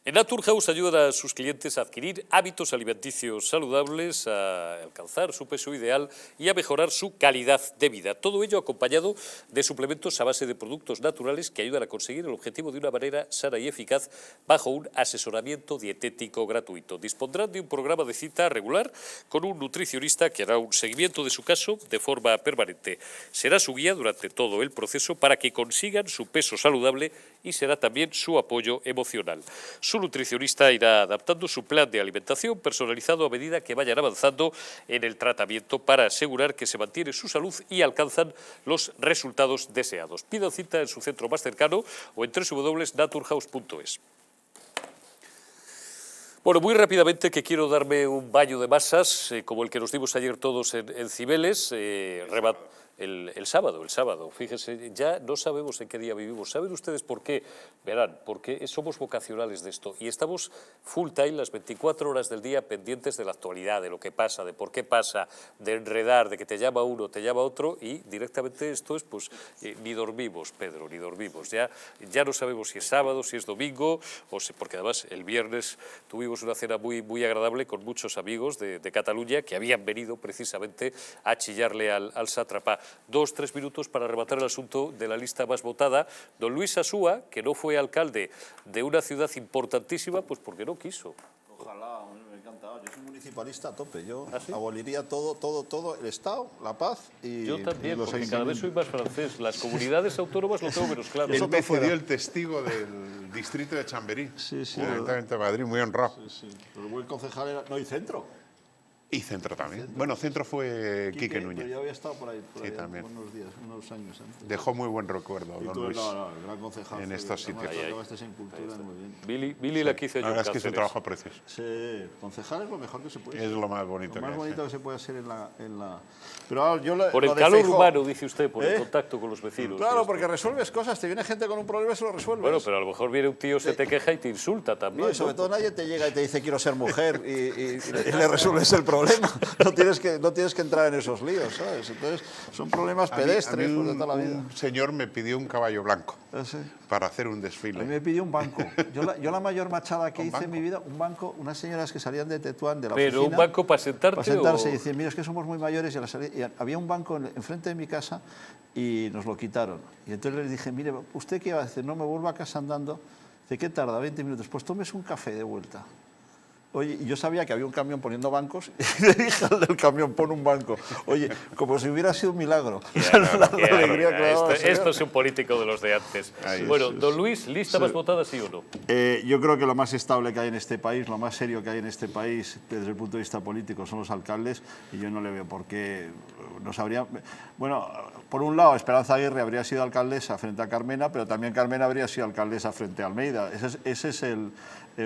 En Naturhaus ayuda a sus clientes a adquirir hábitos alimenticios saludables, a alcanzar su peso ideal y a mejorar su calidad de vida. Todo ello acompañado de suplementos a base de productos naturales que ayudan a conseguir el objetivo de una manera sana y eficaz bajo un asesoramiento dietético gratuito. Dispondrán de un programa de cita regular con un nutricionista que hará un seguimiento de su caso de forma permanente. Será su guía durante todo el proceso para que consigan su peso saludable y será también su apoyo emocional. Su nutricionista irá adaptando su plan de alimentación personalizado a medida que vayan avanzando en el tratamiento para asegurar que se mantiene su salud y alcanzan los resultados deseados. Pidan cita en su centro más cercano o en www.naturhaus.es. Bueno, muy rápidamente, que quiero darme un baño de masas, como el que nos dimos ayer todos en Cibeles, el sábado. Fíjense, ya no sabemos en qué día vivimos. ¿Saben ustedes por qué? Verán, porque somos vocacionales de esto y estamos full time las 24 horas del día pendientes de la actualidad, de lo que pasa, de por qué pasa, de enredar, de que te llama uno, te llama otro y directamente esto es, pues, ni dormimos, Pedro, ni dormimos. Ya no sabemos si es sábado, si es domingo, porque además el viernes tuvimos una cena muy agradable con muchos amigos de Cataluña que habían venido precisamente a chillarle al sátrapa. 2-3 minutos para rematar el asunto de la lista más votada. Don Luis Asúa, que no fue alcalde de una ciudad importantísima, pues porque no quiso. Ojalá, me ha encantado. Yo soy municipalista a tope. Yo aboliría todo, el Estado, la paz y... Yo también, porque cada vez soy más francés. Las comunidades autónomas lo tengo menos claro. Él me cedió el testigo del distrito de Chamberí. Sí, del Ayuntamiento de Madrid, muy honrado. Sí. Pero el buen concejal era... No, y centro. Y centro también. Bueno, centro fue Quique Núñez. Pero yo había estado por ahí también. unos días, unos años antes. Dejó muy buen recuerdo, don Luis. No, el gran concejal. En estos sitios. Acabaste en cultura, muy bien. Billy la quiso yo. La verdad es que es un trabajo precioso. Sí, concejal es lo mejor que se puede hacer. Es lo más bonito Lo más que bonito hay. que se puede hacer en la... Pero yo Por el calor humano, dice usted, por el contacto con los vecinos. Claro, porque resuelves cosas. Te viene gente con un problema y se lo resuelves. Bueno, pero a lo mejor viene un tío, se te queja y te insulta también. No, y sobre todo nadie te llega y te dice quiero ser mujer y le resuelves el problema. No tienes que entrar en esos líos, ¿sabes? Entonces, son problemas pedestres de toda la vida. Un señor me pidió un caballo blanco para hacer un desfile. A mí me pidió un banco. Yo la mayor machada que hice en mi vida, un banco, unas señoras que salían de Tetuán, de la oficina. ¿Pero un banco para sentarte? Para sentarse y decir, mira, es que somos muy mayores y había un banco enfrente de mi casa y nos lo quitaron. Y entonces les dije, mire, ¿usted qué va a hacer? No, me vuelvo a casa andando. Dice, ¿qué tarda? 20 minutos. Pues tomes un café de vuelta. Oye, y yo sabía que había un camión poniendo bancos y le dije al del camión, pon un banco. Oye, como si hubiera sido un milagro. Esto es un político de los de antes. Bueno, don Luis, ¿lista más votada, sí o no? Yo creo que lo más estable que hay en este país, lo más serio que hay en este país desde el punto de vista político son los alcaldes y yo no le veo por qué nos habría... Bueno, por un lado, Esperanza Aguirre habría sido alcaldesa frente a Carmena, pero también Carmena habría sido alcaldesa frente a Almeida. Ese es el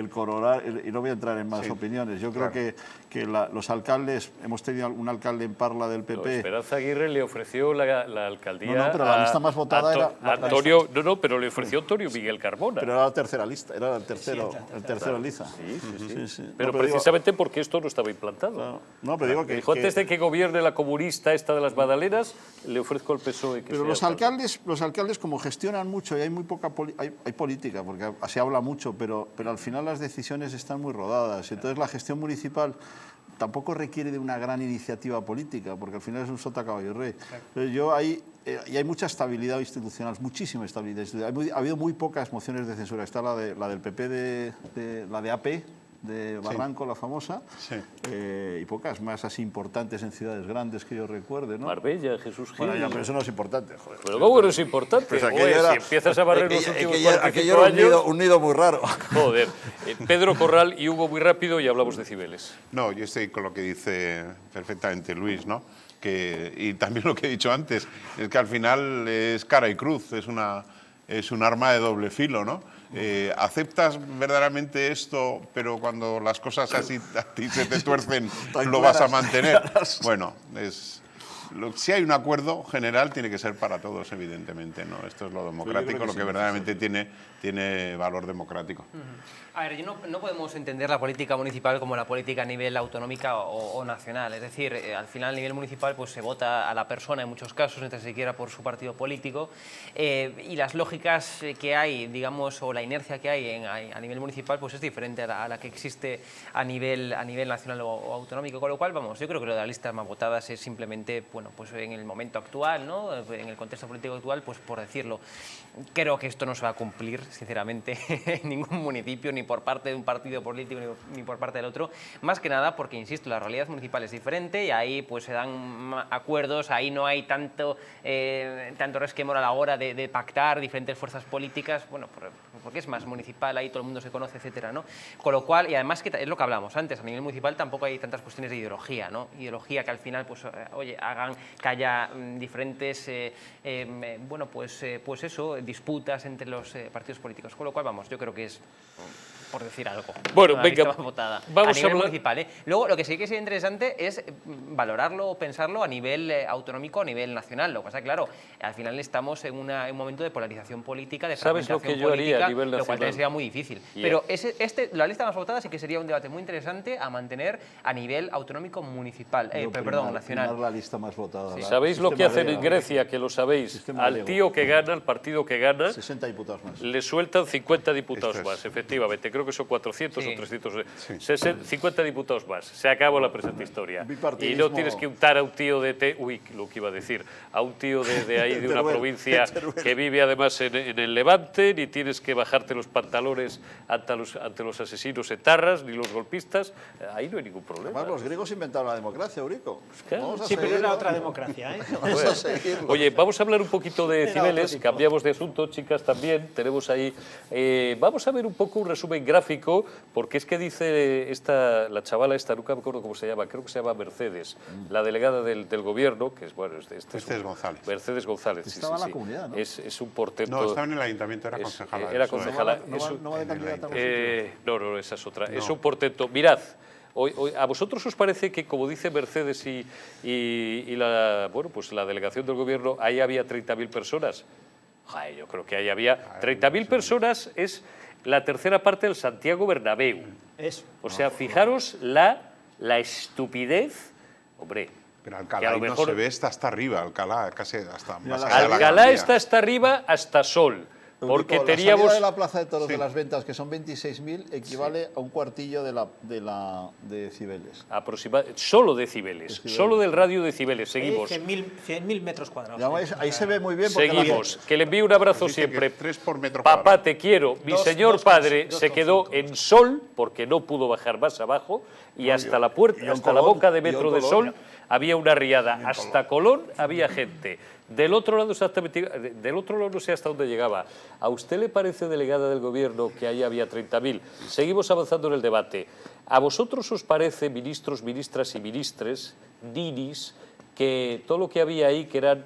corolario, y no voy a entrar en más opiniones. Yo creo que los alcaldes, hemos tenido un alcalde en Parla del PP. No, Esperanza Aguirre le ofreció la alcaldía. No, pero la lista más votada era Antonio. No, pero le ofreció Antonio Miguel Carmona. Pero era la tercera lista, era el tercero Liza. Sí. Pero precisamente porque esto no estaba implantado. No, pero digo que... Dijo, antes de que gobierne la comunista esta de las Madalenas, le ofrezco al PSOE que pero los alcaldes, como gestionan mucho y hay muy poca hay política, porque se habla mucho, pero al final las decisiones están muy rodadas. Entonces la gestión municipal tampoco requiere de una gran iniciativa política, porque al final es un sota caballo y rey. Y hay mucha estabilidad institucional, muchísima estabilidad institucional. Ha habido muy pocas mociones de censura. Está la del PP, la de AP, de Barranco, la famosa, y pocas más así importantes en ciudades grandes que yo recuerde, ¿no? Marbella, Jesús Gil. Bueno, ya, pero eso no es importante, joder. Pero ¿cómo no es importante? Pues si empiezas a barrer los últimos 45 aquello años... era un nido muy raro. Joder. Pedro Corral y Hugo, muy rápido, y hablamos de Cibeles. No, yo estoy con lo que dice perfectamente Luis, ¿no? Y también lo que he dicho antes, es que al final es cara y cruz, es un arma de doble filo, ¿no? ¿Aceptas verdaderamente esto, pero cuando las cosas así a ti se te tuercen lo vas a mantener? Bueno, si hay un acuerdo general, tiene que ser para todos, evidentemente, ¿no? Esto es lo democrático, lo que verdaderamente tiene valor democrático. A ver, no podemos entender la política municipal como la política a nivel autonómica o nacional. Es decir, al final a nivel municipal pues se vota a la persona en muchos casos, ni tan siquiera por su partido político, y las lógicas que hay, digamos, o la inercia que hay a nivel municipal pues es diferente a la que existe a nivel nacional o autonómico. Con lo cual, vamos, yo creo que lo de las listas más votadas es simplemente, bueno, pues en el momento actual, ¿no? En el contexto político actual, pues por decirlo. Creo que esto no se va a cumplir, sinceramente, en ningún municipio, ni por parte de un partido político ni por parte del otro, más que nada porque, insisto, la realidad municipal es diferente y ahí pues se dan acuerdos, ahí no hay tanto resquemor a la hora de pactar diferentes fuerzas políticas, bueno, porque es más municipal, ahí todo el mundo se conoce, etcétera, ¿no? Con lo cual, y además que es lo que hablamos antes, a nivel municipal tampoco hay tantas cuestiones de ideología, ¿no? Ideología que al final, pues, oye, hagan que haya diferentes, bueno, pues eso, disputas entre los partidos políticos. Con lo cual, vamos, yo creo que es, por decir algo, bueno, una venga, lista más votada vamos a nivel a hablar... municipal, ¿eh? Luego, lo que sí que es interesante es valorarlo o pensarlo a nivel autonómico, a nivel nacional. Lo que pasa, claro, al final estamos en un momento de polarización política, de ¿Sabes lo fragmentación que yo haría política, a nivel lo cual nacional? sería muy difícil. Yeah. Pero la lista más votada sí que sería un debate muy interesante a mantener a nivel autonómico municipal, perdón, nacional. Primar la lista más votada. Sí. ¿Sabéis lo que hacen en Grecia? Que lo sabéis. Sistema Al Lego. tío que gana, al partido que gana, 60 diputados más. le sueltan 50 diputados Esto es. más, efectivamente. Creo que son 400 Sí. o 300. 50 diputados más. Se acabó la presente historia. Y Bipartidismo. no tienes que untar a un tío de... Uy, lo que iba a decir. A un tío de ahí, de una Teruel, provincia Teruel. que vive además en el Levante, ni tienes que bajarte los pantalones ante los asesinos etarras, ni los golpistas. Ahí no hay ningún problema. Además, los griegos inventaron la democracia, Eurico. claro. Vamos a Sí, pero seguirlo. era otra democracia, ¿eh? Vamos a seguirlo. Oye, vamos a hablar un poquito de Era Cibeles, otro tipo. cambiamos de asunto, chicas también, tenemos ahí... vamos a ver un poco un resumen gráfico, porque es que dice la chavala esta, nunca me acuerdo cómo se llama, creo que se llama Mercedes, la delegada del gobierno, que es, bueno, Mercedes González. Mercedes González, sí, Estaba sí, en la sí. comunidad, ¿no? Es un portento... No, estaba en el ayuntamiento, era concejala. Era eso es. concejala. No va de candidata a un sitio. No, esa es otra. Es un portento. Mirad, ¿a vosotros os parece que, como dice Mercedes y la, bueno, pues la delegación del gobierno, ahí había 30.000 personas? Ay, yo creo que ahí había 30.000 personas, es la tercera parte del Santiago Bernabéu. Eso. O sea, fijaros la estupidez, hombre. Pero que Alcalá a lo ahí no mejor- se ve hasta arriba, Alcalá casi hasta Mira, más allá de la Alcalá Gran Vía. está hasta arriba, hasta Sol. Porque Eurico, la teníamos... salida de la Plaza de Toros Sí. de las Ventas, que son 26.000, equivale a un cuartillo de Cibeles. Solo de Cibeles, solo del radio de Cibeles. Seguimos. 100.000 metros cuadrados. Ya veis, ahí se ve muy bien. Porque Seguimos. Que le envío un abrazo Dice que siempre. 3 por metro Papá, cuadrado. te quiero. Mi Dos- señor dos padre con- se dos quedó con en Sol porque no pudo bajar más abajo y hasta la puerta, y en hasta la Colón, boca de y en metro de Colón. Sol había una riada. Hasta Colón había gente. Del otro lado exactamente, del otro lado no sé hasta dónde llegaba. ¿A usted le parece, delegada del gobierno, que ahí había 30.000? Seguimos avanzando en el debate. ¿A vosotros os parece, ministros, ministras y ministres, ninis, que todo lo que había ahí, que eran,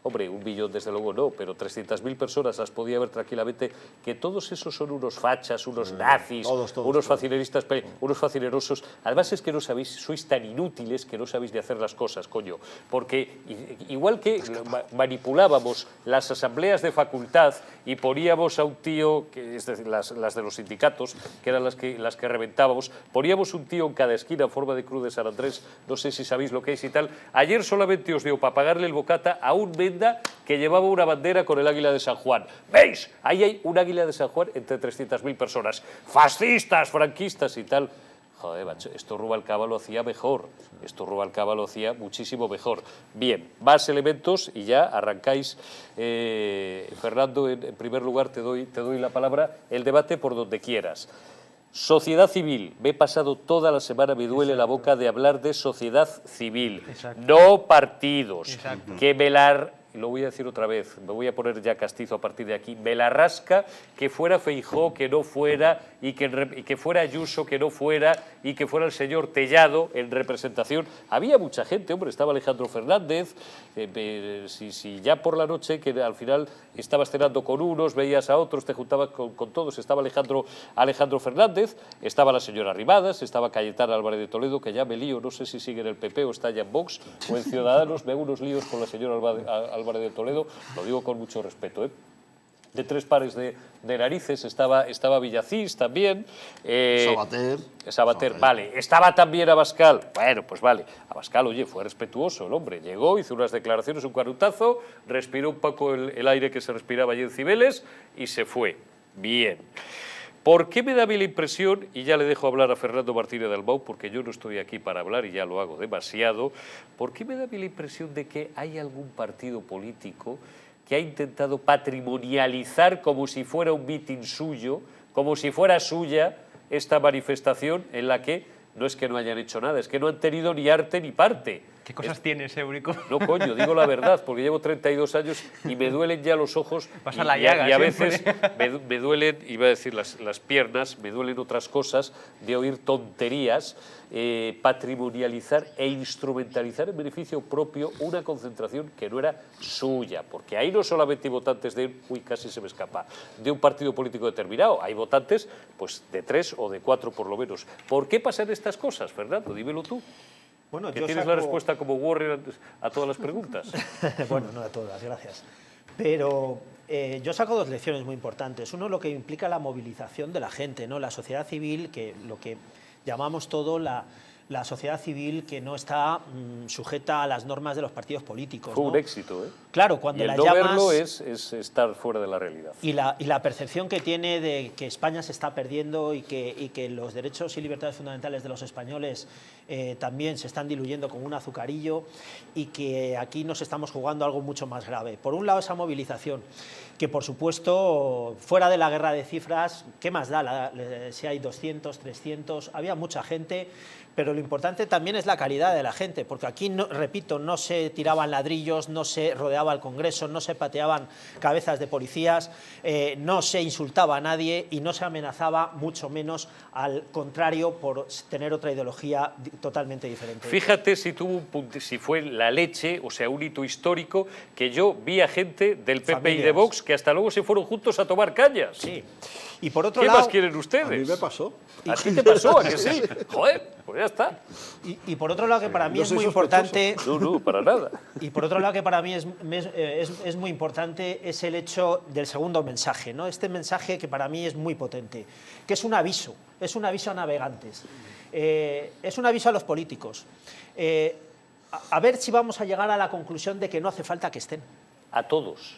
hombre, 1 millón desde luego no, pero 300.000 personas las podía ver tranquilamente, que todos esos son unos fachas, unos nazis, todos, unos facineristas, unos facinerosos? Además es que no sabéis, sois tan inútiles que no sabéis de hacer las cosas, coño. Porque igual que manipulábamos las asambleas de facultad y poníamos a un tío, que es decir, las de los sindicatos, que eran las que reventábamos, poníamos un tío en cada esquina en forma de cruz de San Andrés, no sé si sabéis lo que es y tal. Ayer solamente os dio para pagarle el bocata a un Menda que llevaba una bandera con el águila de San Juan. ¿Veis? Ahí hay un águila de San Juan entre 300.000 personas. Fascistas, franquistas y tal. Joder, macho, esto Rubalcaba lo hacía mejor. Esto Rubalcaba lo hacía muchísimo mejor. Bien, más elementos y ya arrancáis. Fernando, en primer lugar te doy la palabra. El debate por donde quieras. Sociedad civil. Me he pasado toda la semana, me duele la boca de hablar de sociedad civil. Exacto. No partidos. Exacto. Que me la y lo voy a decir otra vez, me voy a poner ya castizo a partir de aquí, me la rasca que fuera Feijóo, que no fuera, y que fuera Ayuso, que no fuera, y que fuera el señor Tellado en representación. Había mucha gente, hombre, estaba Alejandro Fernández, si ya por la noche, que al final estabas cenando con unos, veías a otros, te juntabas con todos, estaba Alejandro Fernández, estaba la señora Arrimadas, estaba Cayetana Álvarez de Toledo, que ya me lío, no sé si sigue en el PP o está ya en Vox o en Ciudadanos, me hago unos líos con la señora Álvarez de Toledo, lo digo con mucho respeto, de tres pares de narices, estaba Villacís también. Sabater, vale. Estaba también Abascal. Bueno, pues vale. Abascal, oye, fue respetuoso el hombre. Llegó, hizo unas declaraciones, un carutazo, respiró un poco el aire que se respiraba allí en Cibeles y se fue. Bien. ¿Por qué me da a mí la impresión, y ya le dejo hablar a Fernando Martínez de Albao, porque yo no estoy aquí para hablar y ya lo hago demasiado, ¿por qué me da a mí la impresión de que hay algún partido político que ha intentado patrimonializar como si fuera un mitin suyo, como si fuera suya esta manifestación en la que no es que no hayan hecho nada, es que no han tenido ni arte ni parte? ¿Qué cosas tienes, Eurico? No, coño, digo la verdad, porque llevo 32 años y me duelen ya los ojos Vas a la llaga, y a veces me duelen, iba a decir las piernas, me duelen otras cosas de oír tonterías, patrimonializar e instrumentalizar en beneficio propio una concentración que no era suya, porque ahí no solamente hay votantes casi se me escapa, de un partido político determinado, hay votantes pues de 3 o de 4 por lo menos. ¿Por qué pasan estas cosas, Fernando? Dímelo tú. Bueno, Que tienes la respuesta como Warrior a todas las preguntas. Bueno, no a todas, gracias. Pero yo saco dos lecciones muy importantes. Uno, lo que implica la movilización de la gente, ¿no? La sociedad civil, que lo que llamamos todo la sociedad civil que no está sujeta a las normas de los partidos políticos. Fue ¿no? un éxito, ¿eh? Claro, cuando y el la no llamas... verlo es estar fuera de la realidad. Y la percepción que tiene de que España se está perdiendo y que los derechos y libertades fundamentales de los españoles también se están diluyendo como un azucarillo y que aquí nos estamos jugando algo mucho más grave. Por un lado, esa movilización, que por supuesto, fuera de la guerra de cifras, ¿qué más da si hay 200, 300? Había mucha gente, pero lo importante también es la calidad de la gente, porque aquí, repito, no se tiraban ladrillos, no se rodeaba el Congreso, no se pateaban cabezas de policías, no se insultaba a nadie y no se amenazaba, mucho menos al contrario, por tener otra ideología totalmente diferente. Fíjate si si fue la leche, o sea, un hito histórico, que yo vi a gente del PP Familias. y de Vox que hasta luego se fueron juntos a tomar cañas. Sí. Y por otro ¿Qué lado, más quieren ustedes? A mí me pasó. ¿A ti te pasó? ¿A que sí? Joder, pues ya está. y por otro lado, que para mí No es soy muy sospechoso. importante... No, para nada. Y por otro lado, que para mí es muy importante, es el hecho del segundo mensaje, ¿no? Este mensaje que para mí es muy potente, que es un aviso a navegantes, es un aviso a los políticos. A ver si vamos a llegar a la conclusión de que no hace falta que estén. A todos.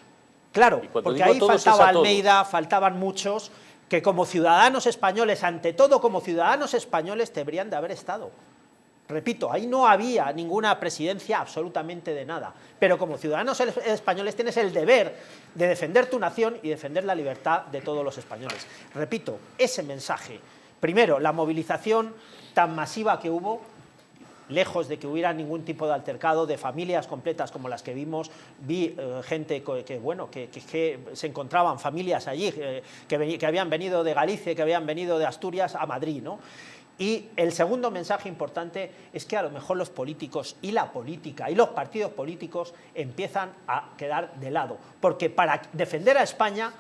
Claro, Y cuando porque digo a ahí todos, faltaba es a todos. Almeida, faltaban muchos, que como ciudadanos españoles, ante todo como ciudadanos españoles, deberían de haber estado. Repito, ahí no había ninguna presidencia absolutamente de nada, pero como ciudadanos españoles tienes el deber de defender tu nación y defender la libertad de todos los españoles. Repito, ese mensaje, primero, la movilización tan masiva que hubo, lejos de que hubiera ningún tipo de altercado, de familias completas como las que vimos, vi gente que se encontraban familias allí, que habían venido de Galicia, que habían venido de Asturias a Madrid, ¿no? Y el segundo mensaje importante es que a lo mejor los políticos y la política y los partidos políticos empiezan a quedar de lado, porque para defender a España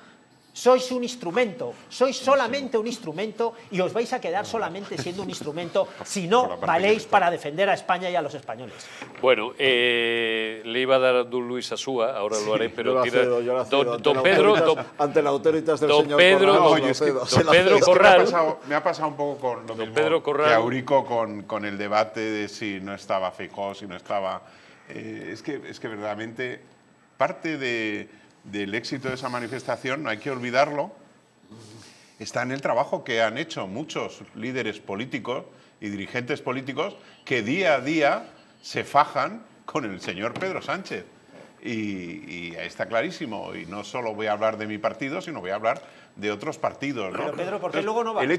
sois un instrumento, sois solamente un instrumento y os vais a quedar solamente siendo un instrumento si no valéis para defender a España y a los españoles. Bueno, le iba a dar a don Luis Asúa, ahora lo haré, pero Yo lo cedo don Pedro, ante la autoritas del don señor Pedro, Corral, oye, lo es que cedo, don se la Pedro cedo. Corral. Me ha pasado un poco con lo Don mismo Pedro Corral. que a Eurico con el debate de si no estaba Feijóo, si no estaba... es que verdaderamente parte del éxito de esa manifestación, no hay que olvidarlo, está en el trabajo que han hecho muchos líderes políticos y dirigentes políticos que día a día se fajan con el señor Pedro Sánchez. y está clarísimo. Y no solo voy a hablar de mi partido, sino voy a hablar de otros partidos, ¿no? Pero, Pedro, ¿por qué luego no van? El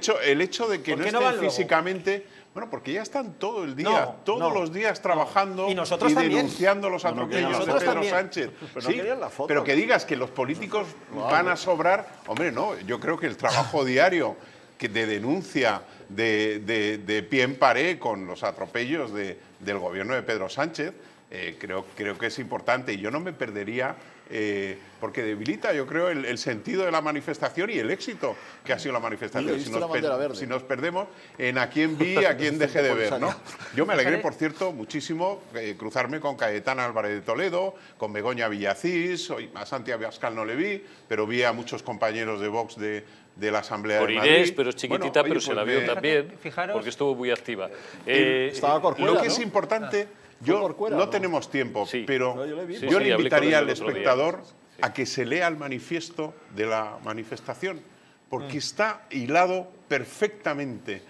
hecho de que ¿Por no qué no estén van luego? físicamente... Bueno, porque ya están todo el día, No, todos no, los días trabajando Y nosotros también. denunciando los No, no, atropellos de nosotros Pedro también. Sánchez. Pero no Sí, querían la foto. pero que digas que los políticos van a sobrar... Hombre, no, yo creo que el trabajo diario de denuncia de pie en pared con los atropellos del gobierno de Pedro Sánchez, creo que es importante y yo no me perdería, porque debilita, yo creo, el sentido de la manifestación y el éxito que ha sido la manifestación. He visto la bandera verde. Si nos perdemos en a quién vi y a quién deje de ver, ¿no? Yo me alegré, por cierto, muchísimo cruzarme con Cayetana Álvarez de Toledo, con Begoña Villacís, hoy a Santiago Abascal no le vi, pero vi a muchos compañeros de Vox de la Asamblea Por de Inés, Madrid. pero es chiquitita, Bueno, pero oye, se la pues vio también, Fijaros- porque estuvo muy activa. Estaba Corcuera, lo que ¿no? es importante, Fue Corcuera, no ¿no? tenemos tiempo, Sí. pero No, yo le vi. Sí, yo sí, le hablé con él invitaría el al otro día. espectador Sí. a que se lea el manifiesto de la manifestación, porque está hilado perfectamente.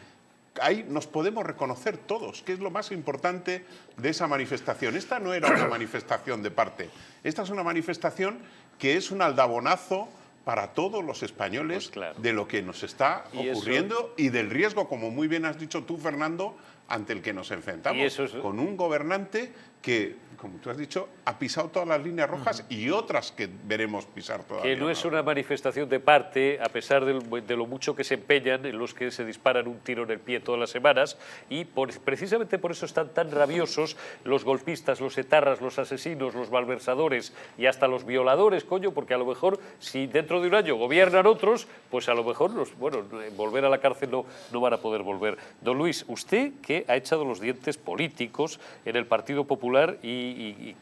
Ahí nos podemos reconocer todos, que es lo más importante de esa manifestación. Esta no era una manifestación de parte, esta es una manifestación que es un aldabonazo para todos los españoles Pues claro. de lo que nos está Y eso- ocurriendo y del riesgo, como muy bien has dicho tú, Fernando, ante el que nos enfrentamos. Y eso es- Con un gobernante que, como tú has dicho, ha pisado todas las líneas rojas y otras que veremos pisar todavía. Que no es una manifestación de parte, a pesar de lo mucho que se empeñan en los que se disparan un tiro en el pie todas las semanas, y precisamente por eso están tan rabiosos los golpistas, los etarras, los asesinos, los malversadores y hasta los violadores, coño, porque a lo mejor si dentro de un año gobiernan otros, pues a lo mejor volver a la cárcel no van a poder volver. Don Luis, usted que ha echado los dientes políticos en el Partido Popular y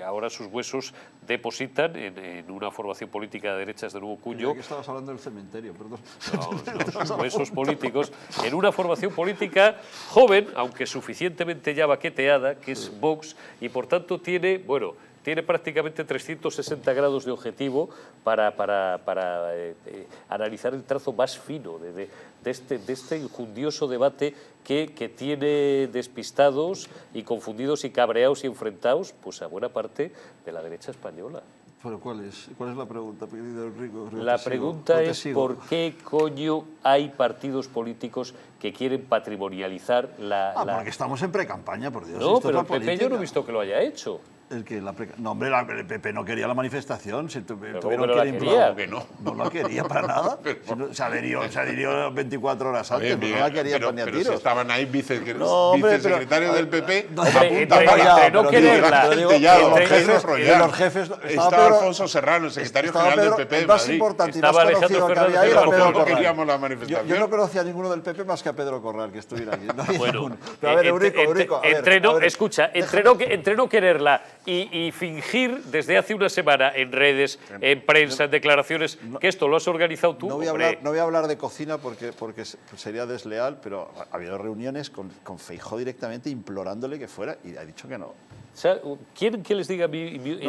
ahora sus huesos depositan en una formación política de derechas de Nuevo Cuyo, Aquí estabas hablando del cementerio, perdón. sus huesos políticos, en una formación política joven, aunque suficientemente ya baqueteada, que es Vox, y por tanto tiene prácticamente 360 grados de objetivo para analizar el trazo más fino de este injundioso debate que tiene despistados y confundidos y cabreados y enfrentados pues a buena parte de la derecha española. Pero ¿cuál es la pregunta, querido Enrico? La pregunta es ¿por qué coño hay partidos políticos que quieren patrimonializar la... Porque estamos en pre-campaña, por Dios. No, esto es pero la el PP yo no he política. visto que lo haya hecho. No, hombre, el PP no quería la manifestación. Si ¿cómo tuvieron que no la que quería? implorar. Que no. No la quería para nada. Si no, se adherió 24 horas antes, Oye, pero no la quería pero, para ni a pero si tiros. estaban ahí No, hombre, vicesecretarios pero- del PP, No, apunta entre para no pero quererla, digo, gente ya, entre- los jefes Royal. los jefes- estaba Alfonso Serrano, el secretario Estaba general Pedro, del PP de el más Madrid. importante y Estaba más conocido Alejandro que había Fernández ahí era de Pedro Barcelona. No Corral. queríamos la manifestación. Yo no conocía a ninguno del PP más que a Pedro Corral, que estuviera aquí. No había Bueno, ninguno. Pero a ver, Eurico, a ver, entre no- a ver, escucha, entre no quererla y fingir desde hace una semana en redes, en prensa, en declaraciones, que esto lo has organizado tú, No voy, a hombre. hablar, de cocina porque sería desleal, pero ha habido reuniones con Feijóo directamente implorándole que fuera y ha dicho que no. O sea, ¿quieren que les diga No,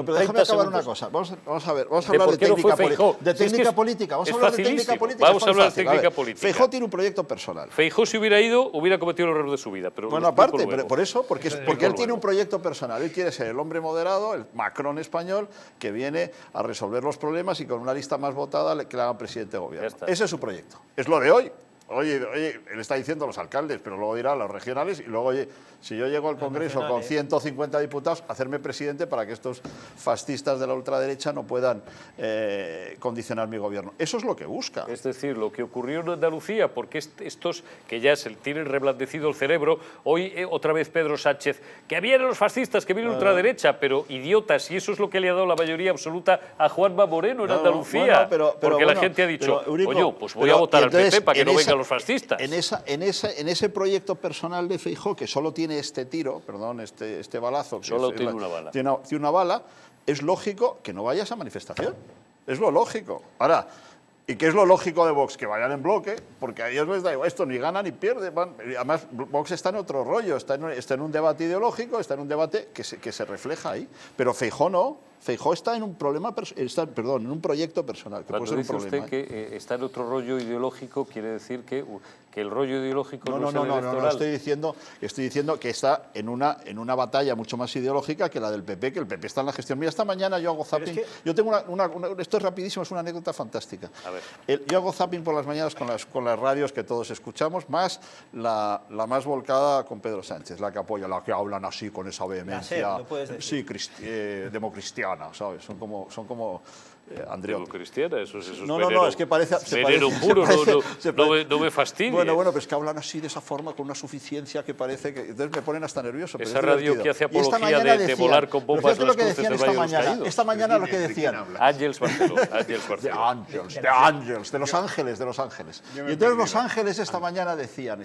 pero déjame acabar una cosa. Vamos a hablar por de qué no fue técnica, Feijóo? de Si es que técnica es- política. Vamos a es hablar de técnica facilísimo. política. Vamos es a hablar de fácil. técnica A ver, política. Feijóo tiene un proyecto personal. Feijóo, si hubiera ido, hubiera cometido el error de su vida. Pero Bueno, lo explico aparte, luego. por eso, porque él luego. tiene un proyecto personal. Él quiere ser el hombre moderado, el Macron español, que viene a resolver los problemas y con una lista más votada que le hagan presidente de Ya gobierno. está. Ese es su proyecto. Es lo de hoy. Oye, él está diciendo a los alcaldes, pero luego dirá a los regionales y luego, oye, si yo llego al Congreso con 150 diputados, hacerme presidente para que estos fascistas de la ultraderecha no puedan condicionar mi gobierno. Eso es lo que busca. Es decir, lo que ocurrió en Andalucía, porque estos que ya se tienen reblandecido el cerebro, hoy otra vez Pedro Sánchez, que vienen los fascistas, que viene ultraderecha, pero idiotas, y eso es lo que le ha dado la mayoría absoluta a Juanma Moreno en No, no, Andalucía, bueno, pero porque la bueno, gente ha dicho, pero, Eurico, coño, pues voy pero- a votar y al PP entonces, para que en no esa- vengan los fascistas. En ese proyecto personal de Feijóo, que solo tiene este tiro, perdón, este balazo, que Solo tiene una bala. Tiene una bala, es lógico que no vaya a esa manifestación. Es lo lógico. Ahora, ¿y qué es lo lógico de Vox? Que vayan en bloque, porque a ellos les da igual, esto ni gana ni pierde. Además, Vox está en otro rollo, está en un debate ideológico, está en un debate que se refleja ahí. Pero Feijóo no. Feijóo está en un problema, en un proyecto personal, que Cuando puede dice ser un usted problema. que está en otro rollo ideológico, quiere decir que el rollo ideológico no, es el No, electoral. estoy diciendo que está en una batalla mucho más ideológica que la del PP, que el PP está en la gestión. Mira, esta mañana yo hago zapping, yo tengo esto es rapidísimo, es una anécdota fantástica. A ver. Yo hago zapping por las mañanas con las radios que todos escuchamos, más la más volcada con Pedro Sánchez, la que apoya, la que hablan así con esa vehemencia, lo puedes decir. sí, democristiana, ¿sabes? Son como Andreotti. Cristiana, eso es No, es que parece... veneno puro, no me fastidia. Bueno, pero es que hablan así de esa forma, con una suficiencia que parece que... Entonces me ponen hasta nervioso. Pero esa es radio divertido. que hace Y esta apología mañana de volar con bombas fíjate las lo que cruces decían del esta Valle de los mañana. Caídos. Esta mañana lo que ¿De quién decían... habla? Ángels Barceló. De Ángeles, de Los Ángeles, de Los Ángeles. Y entonces Los Ángeles esta mañana decían,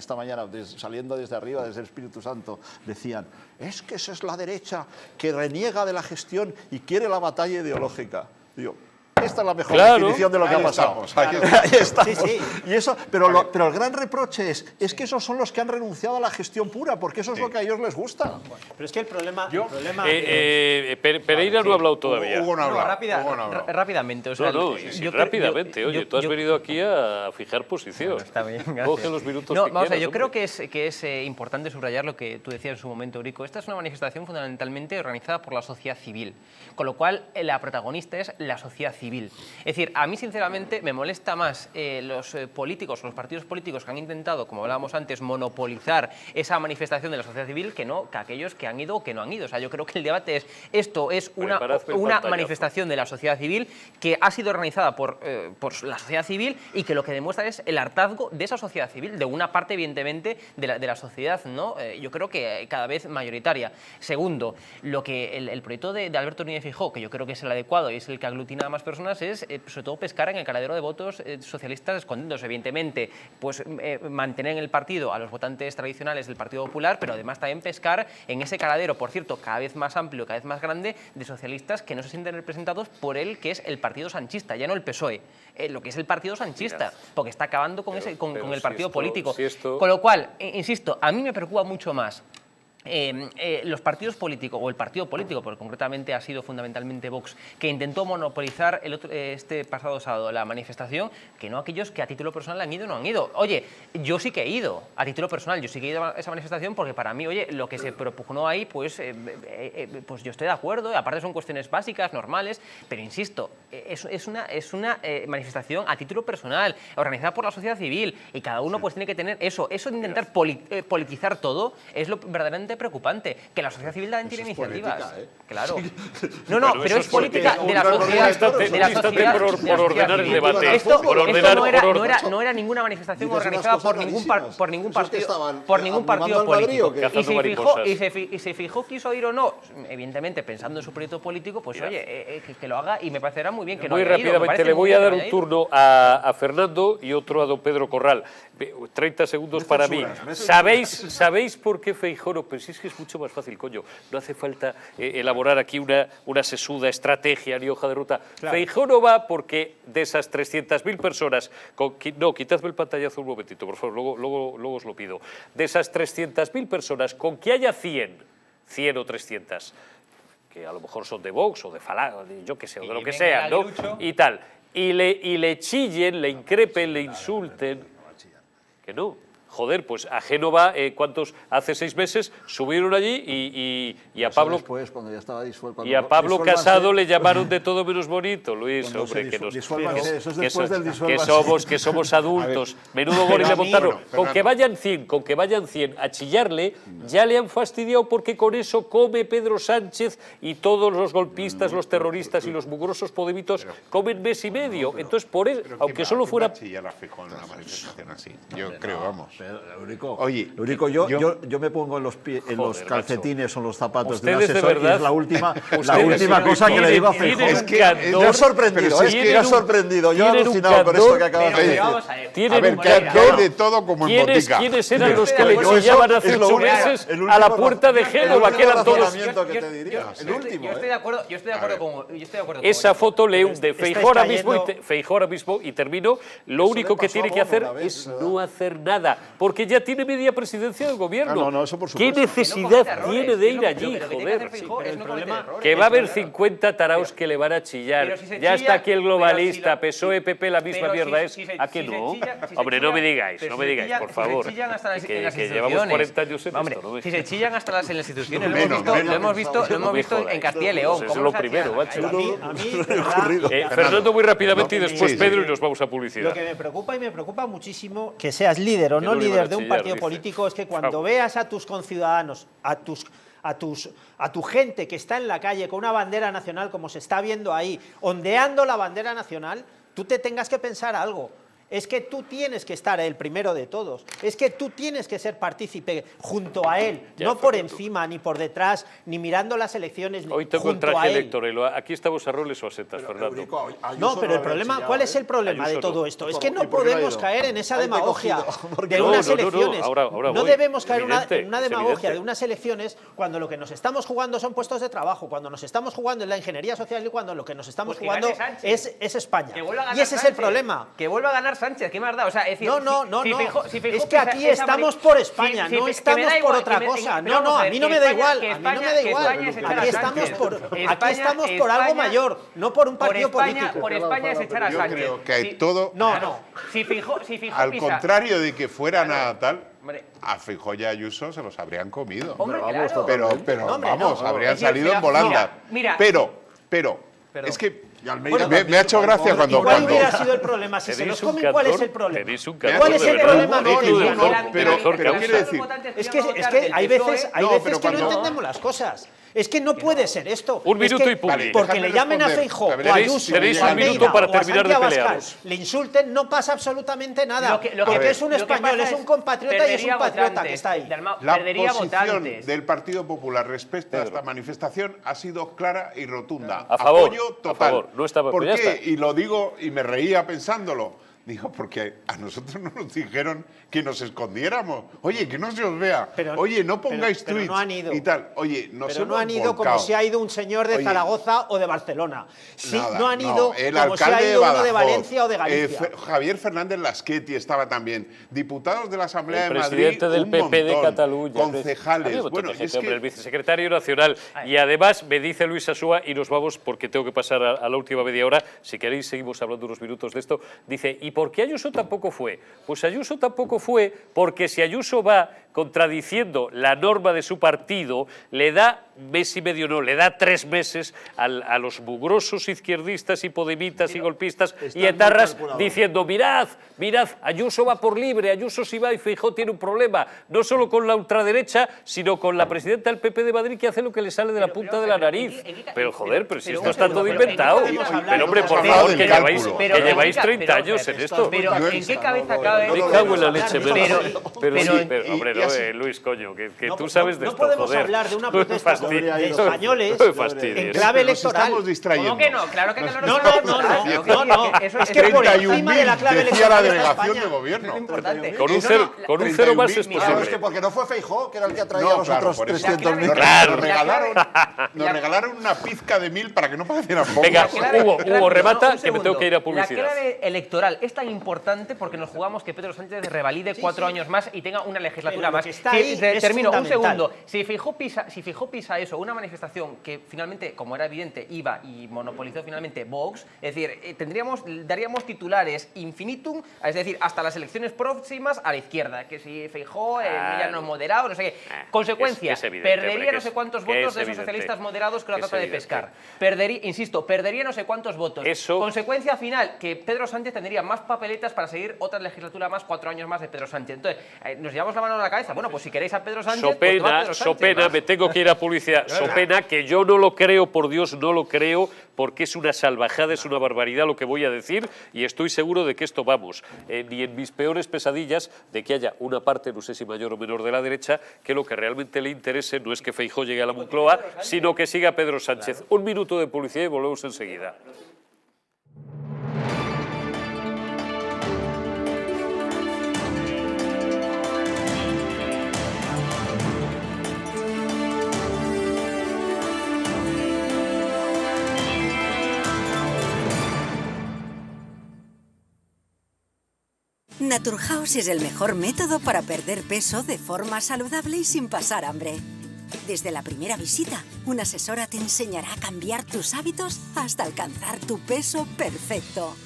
saliendo desde arriba, desde el Espíritu Santo, decían, es que esa es la derecha que reniega de la gestión y quiere la batalla ideológica. Digo, esta es la mejor definición de lo que ha pasado. Ahí estamos. Sí. Y eso, pero el gran reproche es que esos son los que han renunciado a la gestión pura, porque eso es lo que a ellos les gusta. Pero es que el problema... Pereira no ha hablado todavía. Hugo no ha No, hablado. rápidamente. O sea, rápidamente. Oye, tú has venido aquí a fijar posición. Está bien, gracias. Coge los minutos No, que vamos a ver, quieras, yo creo hombre. que es importante subrayar lo que tú decías en su momento, Eurico. Esta es una manifestación fundamentalmente organizada por la sociedad civil, con lo cual la protagonista es la sociedad civil. Es decir, a mí sinceramente me molesta más los políticos o los partidos políticos que han intentado, como hablábamos antes, monopolizar esa manifestación de la sociedad civil que aquellos que han ido o que no han ido. O sea, yo creo que el debate es, esto es una manifestación de la sociedad civil que ha sido organizada por la sociedad civil y que lo que demuestra es el hartazgo de esa sociedad civil, de una parte evidentemente de la sociedad, ¿no? Yo creo que cada vez mayoritaria. Segundo, lo que el proyecto de Alberto Núñez Feijóo, que yo creo que es el adecuado y es el que aglutina a más personas, es sobre todo pescar en el caladero de votos socialistas escondiéndose. Evidentemente, pues mantener en el partido a los votantes tradicionales del Partido Popular, pero además también pescar en ese caladero, por cierto, cada vez más amplio, cada vez más grande, de socialistas que no se sienten representados por el que es el partido sanchista, ya no el PSOE, lo que es el partido sanchista, porque está acabando con el partido político. Con lo cual, insisto, a mí me preocupa mucho más los partidos políticos, o el partido político, porque concretamente ha sido fundamentalmente Vox, que intentó monopolizar este pasado sábado la manifestación, que no aquellos que a título personal han ido o no han ido. Oye, yo sí que he ido, a título personal, yo sí que he ido a esa manifestación porque para mí, oye, lo que se propugnó ahí, pues yo estoy de acuerdo, aparte son cuestiones básicas, normales, pero insisto, es una manifestación a título personal, organizada por la sociedad civil, y cada uno pues tiene que tener eso de intentar politizar todo, es lo verdaderamente preocupante, que la sociedad civil también tiene iniciativas. Política, ¿eh? Claro. No, pero es política de la sociedad. Por ordenar el debate. Esto no no era ninguna manifestación Dices unas organizada cosas rarísimas. por ningún Esos que partido, estaban por ningún partido animando al Madrid, político. ¿o qué? Cazando mariposas. Y se fijó quiso ir o no, evidentemente pensando en su proyecto político, pues oye, que lo haga, y me parecerá muy bien que no Muy haya ido, me rápidamente parece le muy voy bien a que dar no un haya ido. turno a Fernando y otro a don Pedro Corral. 30 segundos para mí. ¿Sabéis por qué Feijóo? Pero si es que es mucho más fácil, coño. No hace falta elaborar aquí una sesuda estrategia ni hoja de ruta. Claro. Feijóo no va porque de esas 300.000 personas... No, quitadme el pantallazo un momentito, por favor, luego os lo pido. De esas 300.000 personas, con que haya 100 o 300, que a lo mejor son de Vox o de Falange, yo qué sé, o de lo que sea, ¿no? Y tal. Y le chillen, le increpen, le insulten. Que no. Joder, pues a Génova, ¿cuántos? Hace 6 meses subieron allí y a Pablo... Después, cuando ya estaba disuelto. Y a Pablo Casado le llamaron de todo menos bonito, Luis, hombre, que somos adultos. Menudo gol le montaron. Con que vayan 100, a chillarle, ya le han fastidiado porque con eso come Pedro Sánchez y todos los golpistas, los terroristas y los mugrosos podemitos comen mes y medio. Entonces, por eso, aunque solo fuera... Yo creo, vamos. Eurico, yo me pongo en los calcetines o en los zapatos de un Ustedes, de asesor, verdad, y es la última cosa que le digo a Feijóo. Me ha sorprendido, me ha sorprendido. Yo he alucinado con esto que acabas de decir. A ver, que hay de todo como en botica. ¿Quiénes eran los que le chillaban hace 8 meses a la puerta de Génova? Que eran todos... Yo estoy de acuerdo con... Esa foto le hunde. Feijóo ahora mismo, y termino, lo único que tiene que hacer es no hacer nada. porque ya tiene media presidencia del gobierno. No, eso por ¿Qué supuesto. necesidad tiene de ir allí, joder? Que va a haber 50 taraos que le van a chillar. Ya está aquí el globalista, PSOE, PP, la misma mierda es. ¿A qué no? Hombre, no me digáis, por favor. Que llevamos 40 años en esto, ¿no? Si se chillan hasta las instituciones, lo hemos visto en Castilla y León. Eso es lo primero, macho. A mí, de verdad, Fernando, muy rápidamente y después sí, Pedro sí. y nos vamos a lo publicidad. que me preocupa y me preocupa muchísimo, que seas líder o Que no no le van líder a de un chillar, partido dice. político, es que cuando veas a tus conciudadanos, a tu gente que está en la calle con una bandera nacional, como se está viendo ahí, ondeando la bandera nacional, tú te tengas que pensar algo. Es que tú tienes que estar el primero de todos. Es que tú tienes que ser partícipe junto a él, Ya, no por Fernando. encima, ni por detrás, ni mirando las elecciones, Hoy tengo el junto a traje él. electoral. Aquí estamos a roles o a setas, Fernando. No, pero el problema, ¿cuál es el problema de Ayuso todo no. esto? Es que ¿Y no por qué no ha podemos ido? caer en esa Ahí te he demagogia cogido. ¿Por de qué no? unas No, no, no, elecciones. ahora No voy. debemos caer Evidente, en una es demagogia evidente. de unas elecciones cuando lo que nos estamos jugando son puestos de trabajo, cuando nos estamos jugando en la ingeniería social y cuando lo que nos estamos Pues que jugando gane Sánchez. es España. Que vuelva a ganar Y ese es Sánchez. el problema. Que vuelva a ganar Sánchez, ¿qué más da? O sea, es decir, No, si Feijóo es que pisa aquí esa estamos mani- por España, si- no que me estamos da por igual, otra que me- cosa. pero No, vamos a ver, mí que no me da España- igual, que a mí no me España- da que igual. España es echar a Aquí estamos Sánchez. por España- algo España- mayor, no por un partido político. Por España es echar a Yo Sánchez. creo que hay Si- todo. No. Si Feijóo Al pisa- contrario de que fuera nada tal, Hombre. a Feijóo y a Ayuso se los habrían comido. Hombre, vamos, claro. Pero No, hombre, vamos, no. habrían Es decir, salido en mira, volanda. mira, Pero, Perdón. es que Y Almeida me ha hecho gracia ¿Y cuando... cuál cuando hubiera sido el problema? Si se Tenéis los un comen, ¿cuál es cantor, el problema? tenéis un Me ha cantor ¿Cuál hecho es el de verdad. problema? No, Ninguno, pero Jorge, quiero decir... Es que hay veces que no entendemos las cosas. Es que no puede ser esto. Un Es minuto que y publi. porque Déjame le llamen a responder. Feijóo A ver, o a tenéis- Ayuso tenéis o un a minuto Almeida para o a terminar de Santi Abascal, pelearos. le insulten, no pasa absolutamente nada. Lo que Porque es un lo que español, pasa es un compatriota y es perdería un patriota votantes. que está ahí. Dalmau, La perdería posición votantes. del Partido Popular respecto a esta manifestación ha sido clara y rotunda. A favor, Apoyo a total. favor. No estaba- ¿Por pues ya qué? está. Y lo digo y me reía pensándolo. Digo, porque a nosotros no nos dijeron que nos escondiéramos. Oye, que no se os vea. Pero- Oye, no pongáis pero tweets no han ido. y tal. Oye, nos Pero no hemos han ido como volcado. si ha ido un señor de Oye, Zaragoza o de Barcelona. Sí, Nada, no han ido el como si ha alcalde ido uno de Badajoz, Valencia o de Galicia. Javier Fernández Lasqueti estaba también. Diputados de la Asamblea El de Madrid, presidente del un PP de montón. Cataluña. Concejales. Había un montón Bueno, de gente, es hombre, que el vicesecretario nacional. Y además me dice Luis Asúa, y nos vamos porque tengo que pasar a la última media hora. Si queréis, seguimos hablando unos minutos de esto. Dice, ¿y por qué Ayuso tampoco fue? Pues Ayuso tampoco fue porque si Ayuso va contradiciendo la norma de su partido, le da mes y medio, no, le da 3 meses a los mugrosos izquierdistas y podemitas y golpistas y muy etarras calculado. diciendo, mirad, Ayuso va por libre, Ayuso sí va y Feijóo tiene un problema, no solo con la ultraderecha, sino con la presidenta del PP de Madrid que hace lo que le sale de la punta de la nariz. Pero joder, pero si esto está todo inventado. Pero hombre, por Pero favor, del que cálculo. lleváis 30 años en esto. Pero ¿en qué cabeza cabe? Me cago en la leche, Pero- hombre, no, Luis, coño, que tú sabes de no esto, podemos joder. hablar de una No me protesta fastidies. de españoles No me fastidies. en clave Nos electoral. estamos distrayendo. ¿Cómo que no? Claro que no. Es que por encima de la clave decía la electoral está delegación España. de gobierno. importante. Con un cero más es 31.000. Claro, es posible. que porque no fue Feijóo, que era el que atraía No, a los claro, otros por eso. 300.000. Claro. Nos regalaron una pizca de 1000 para que no parecieran pocos. Venga, Hugo, Rápido, remata, un que me tengo que ir a segundo. publicidad. La clave electoral es tan importante porque nos jugamos que Pedro Sánchez revalide 4 años más y tenga una legislatura Pero lo más. que está ahí es termino, un fundamental. segundo. Si Feijóo pisa eso, una manifestación que finalmente, como era evidente, iba y monopolizó finalmente Vox, es decir, daríamos titulares infinitum, es decir, hasta las elecciones próximas a la izquierda, que si Feijóo, ya no es moderado, no sé qué. Consecuencia, es evidente, hombre, perdería que no sé es- cuántos que votos es de esos evidente. socialistas moderados que lo Que es trata de evidente. pescar. Perdería no sé cuántos votos. Eso- Consecuencia final, que Pedro Sánchez tendría más papeletas para seguir otra legislatura más, 4 años más de Pedro Sánchez. Entonces, nos llevamos la mano a la cabeza. Bueno, pues si queréis a Pedro Sánchez, pues toma Sopena, Pedro Sánchez, Sopena, ¿no? me tengo que ir a publicidad. Sopena, que yo no lo creo, por Dios, no lo creo, porque es una salvajada, es una barbaridad lo que voy a decir, y estoy seguro de que esto vamos, ni en mis peores pesadillas, de que haya una parte, no sé si mayor o menor de la derecha, que lo que realmente le interese no es que Feijóo llegue a la Moncloa, sino que siga Pedro Sánchez. Un minuto de publicidad y volvemos enseguida. Naturhaus es el mejor método para perder peso de forma saludable y sin pasar hambre. Desde la primera visita, una asesora te enseñará a cambiar tus hábitos hasta alcanzar tu peso perfecto.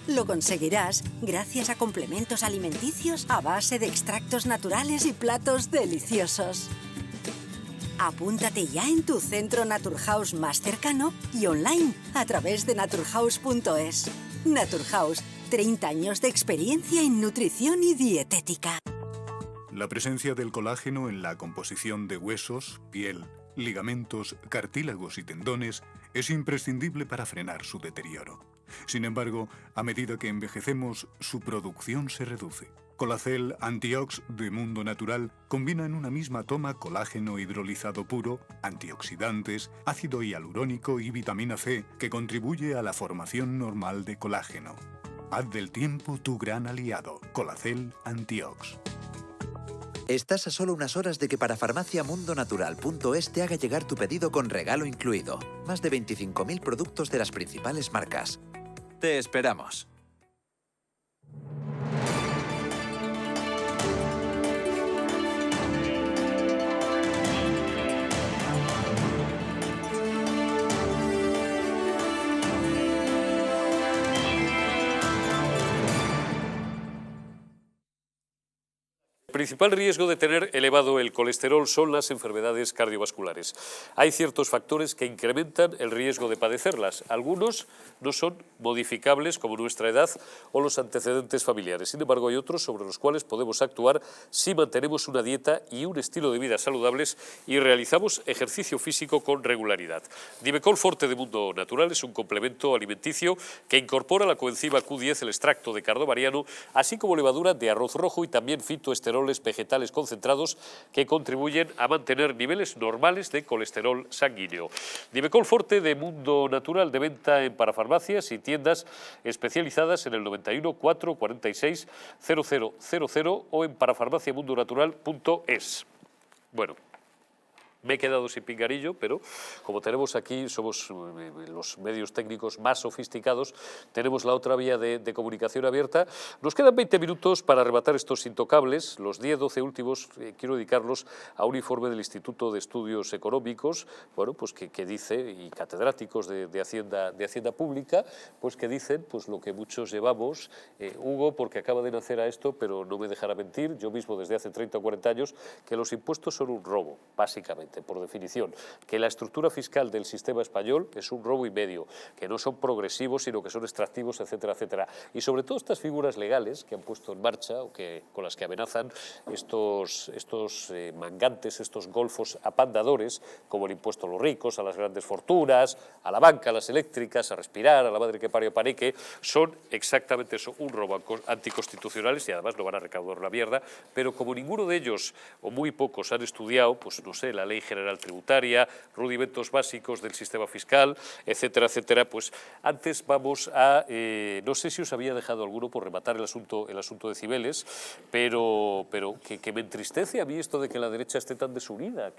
Lo conseguirás gracias a complementos alimenticios a base de extractos naturales y platos deliciosos. Apúntate ya en tu centro Naturhaus más cercano y online a través de naturhaus.es. Naturhaus, 30 años de experiencia en nutrición y dietética. La presencia del colágeno en la composición de huesos, piel, ligamentos, cartílagos y tendones es imprescindible para frenar su deterioro. Sin embargo, a medida que envejecemos, su producción se reduce. Colacel Antiox de Mundo Natural combina en una misma toma colágeno hidrolizado puro, antioxidantes, ácido hialurónico y vitamina C, que contribuye a la formación normal de colágeno. Haz del tiempo tu gran aliado. Colacel Antiox. Estás a solo unas horas de que parafarmaciamundonatural.es te haga llegar tu pedido con regalo incluido. Más de 25.000 productos de las principales marcas. Te esperamos. El principal riesgo de tener elevado el colesterol son las enfermedades cardiovasculares. Hay ciertos factores que incrementan el riesgo de padecerlas. Algunos no son modificables, como nuestra edad o los antecedentes familiares. Sin embargo, hay otros sobre los cuales podemos actuar si mantenemos una dieta y un estilo de vida saludables y realizamos ejercicio físico con regularidad. Dimecol Forte de Mundo Natural es un complemento alimenticio que incorpora la coenzima Q10, el extracto de cardo mariano, así como levadura de arroz rojo y también fitoesteroles vegetales concentrados que contribuyen a mantener niveles normales de colesterol sanguíneo. Dimecol Forte de Mundo Natural, de venta en parafarmacias y tiendas especializadas en el 91 446 0000 o en parafarmaciamundonatural.es. Bueno, me he quedado sin pingarillo, pero como tenemos aquí, somos los medios técnicos más sofisticados, tenemos la otra vía de comunicación abierta. Nos quedan 20 minutos para arrebatar estos intocables. Los 10-12 últimos quiero dedicarlos a un informe del Instituto de Estudios Económicos, bueno, pues que dice, y catedráticos de Hacienda Pública, pues que dicen pues lo que muchos llevamos. Hugo, porque acaba de nacer a esto, pero no me dejará mentir, yo mismo desde hace 30 o 40 años, que los impuestos son un robo, básicamente, por definición, que la estructura fiscal del sistema español es un robo y medio, que no son progresivos, sino que son extractivos, etcétera, etcétera. Y sobre todo estas figuras legales que han puesto en marcha o con las que amenazan estos mangantes, estos golfos apandadores, como el impuesto a los ricos, a las grandes fortunas, a la banca, a las eléctricas, a respirar, a la madre que parió Panique, son exactamente eso, un robo anticonstitucionales, y además no van a recaudar una mierda, pero como ninguno de ellos, o muy pocos, han estudiado, pues no sé, la Ley General Tributaria, rudimentos básicos del sistema fiscal, etcétera, etcétera, pues antes vamos a, no sé si os había dejado alguno por rematar el asunto de Cibeles, pero que me entristece a mí esto de que la derecha esté tan desunida,